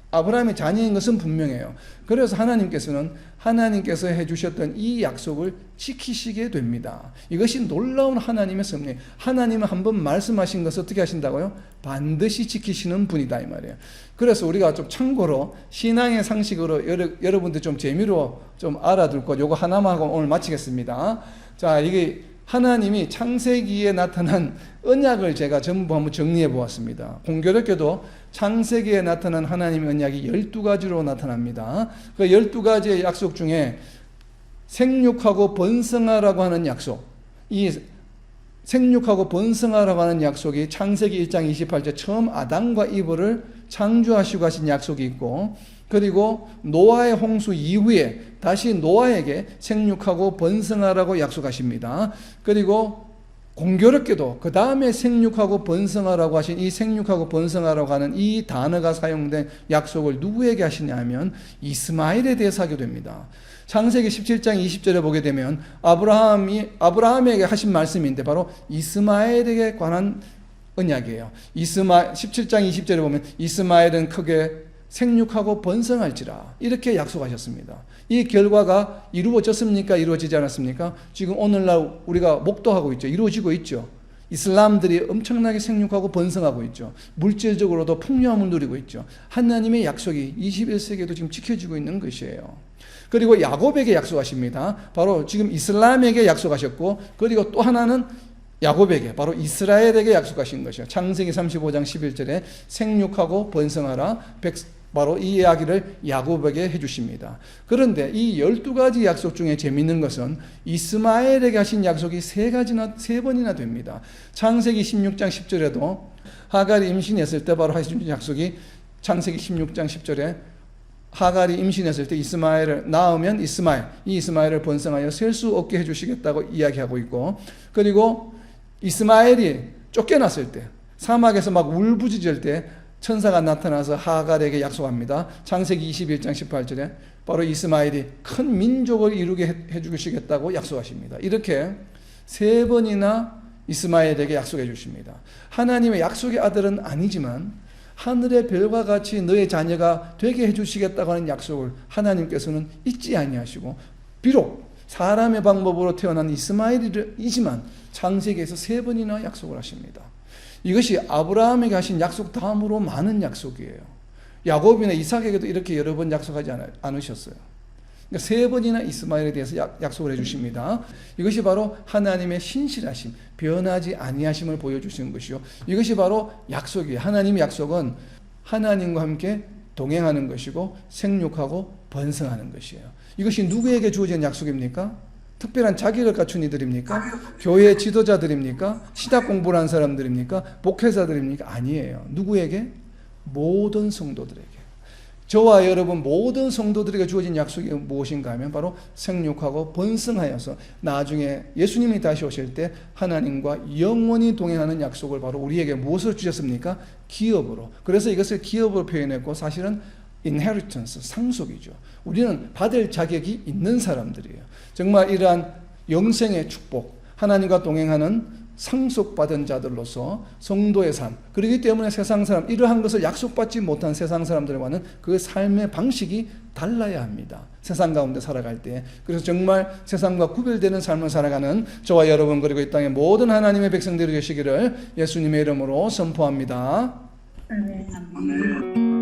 아브라함의 자녀인 것은 분명해요. 그래서 하나님께서 해주셨던 이 약속을 지키시게 됩니다. 이것이 놀라운 하나님의 섭리. 하나님은 한번 말씀하신 것을 어떻게 하신다고요? 반드시 지키시는 분이다 이 말이에요. 그래서 우리가 좀 참고로 신앙의 상식으로 여러분들 좀 재미로 좀 알아둘 것 요거 하나만 하고 오늘 마치겠습니다. 자, 이게 하나님이 창세기에 나타난 언약을 제가 전부 한번 정리해 보았습니다. 공교롭게도 창세기에 나타난 하나님의 언약이 12가지로 나타납니다. 그 12가지의 약속 중에 생육하고 번성하라고 하는 약속, 이 생육하고 번성하라고 하는 약속이 창세기 1장 28절 처음 아담과 이브를 창조하시고 하신 약속이 있고, 그리고 노아의 홍수 이후에 다시 노아에게 생육하고 번성하라고 약속하십니다. 그리고 공교롭게도 그 다음에 생육하고 번성하라고 하신 이 생육하고 번성하라고 하는 이 단어가 사용된 약속을 누구에게 하시냐면 이스마엘에 대해서 하게 됩니다. 창세기 17장 20절에 보게 되면 아브라함에게 하신 말씀인데 바로 이스마엘에게 관한 언약이에요. 17장 20절에 보면 이스마엘은 크게 생육하고 번성할지라 이렇게 약속하셨습니다. 이 결과가 이루어졌습니까? 이루어지지 않았습니까? 지금 오늘날 우리가 목도하고 있죠. 이루어지고 있죠. 이슬람들이 엄청나게 생육하고 번성하고 있죠. 물질적으로도 풍요함을 누리고 있죠. 하나님의 약속이 21세기에도 지금 지켜지고 있는 것이에요. 그리고 야곱에게 약속하십니다. 바로 지금 이슬람에게 약속하셨고, 그리고 또 하나는 야곱에게 바로 이스라엘에게 약속하신 것이요. 창세기 35장 11절에 생육하고 번성하라 바로 이 이야기를 야곱에게 해주십니다. 그런데 이 12가지 약속 중에 재미있는 것은 이스마엘에게 하신 약속이 세 번이나 됩니다. 창세기 16장 10절에도 하갈이 임신했을 때 바로 하신 약속이 창세기 16장 10절에 하갈이 임신했을 때 이스마엘을 낳으면 이 이스마엘을 번성하여 셀 수 없게 해주시겠다고 이야기하고 있고, 그리고 이스마엘이 쫓겨났을 때 사막에서 막 울부짖을 때 천사가 나타나서 하갈에게 약속합니다. 창세기 21장 18절에 바로 이스마엘이 큰 민족을 이루게 해주시겠다고 약속하십니다. 이렇게 세 번이나 이스마엘에게 약속해 주십니다. 하나님의 약속의 아들은 아니지만 하늘의 별과 같이 너의 자녀가 되게 해주시겠다고 하는 약속을 하나님께서는 잊지 아니하시고, 비록 사람의 방법으로 태어난 이스마엘이지만 창세기에서 세 번이나 약속을 하십니다. 이것이 아브라함에게 하신 약속 다음으로 많은 약속이에요. 야곱이나 이삭에게도 이렇게 여러 번 약속하지 않으셨어요. 그러니까 세 번이나 이스마엘에 대해서 약속을 해주십니다. 이것이 바로 하나님의 신실하심, 변하지 아니하심을 보여주시는 것이요. 이것이 바로 약속이에요. 하나님의 약속은 하나님과 함께 동행하는 것이고 생육하고 번성하는 것이에요. 이것이 누구에게 주어진 약속입니까? 특별한 자격을 갖춘 이들입니까? 교회 지도자들입니까? 신학 공부를 한 사람들입니까? 목회자들입니까? 아니에요. 누구에게? 모든 성도들에게. 저와 여러분 모든 성도들에게 주어진 약속이 무엇인가 하면 바로 생육하고 번성하여서 나중에 예수님이 다시 오실 때 하나님과 영원히 동행하는 약속을 바로 우리에게 무엇을 주셨습니까? 기업으로. 그래서 이것을 기업으로 표현했고 사실은 inheritance, 상속이죠. 우리는 받을 자격이 있는 사람들이에요. 정말 이러한 영생의 축복, 하나님과 동행하는 상속받은 자들로서 성도의 삶, 그렇기 때문에 세상 사람, 이러한 것을 약속받지 못한 세상 사람들과는 그 삶의 방식이 달라야 합니다. 세상 가운데 살아갈 때. 그래서 정말 세상과 구별되는 삶을 살아가는 저와 여러분, 그리고 이 땅의 모든 하나님의 백성들이 되시기를 예수님의 이름으로 선포합니다. 아멘.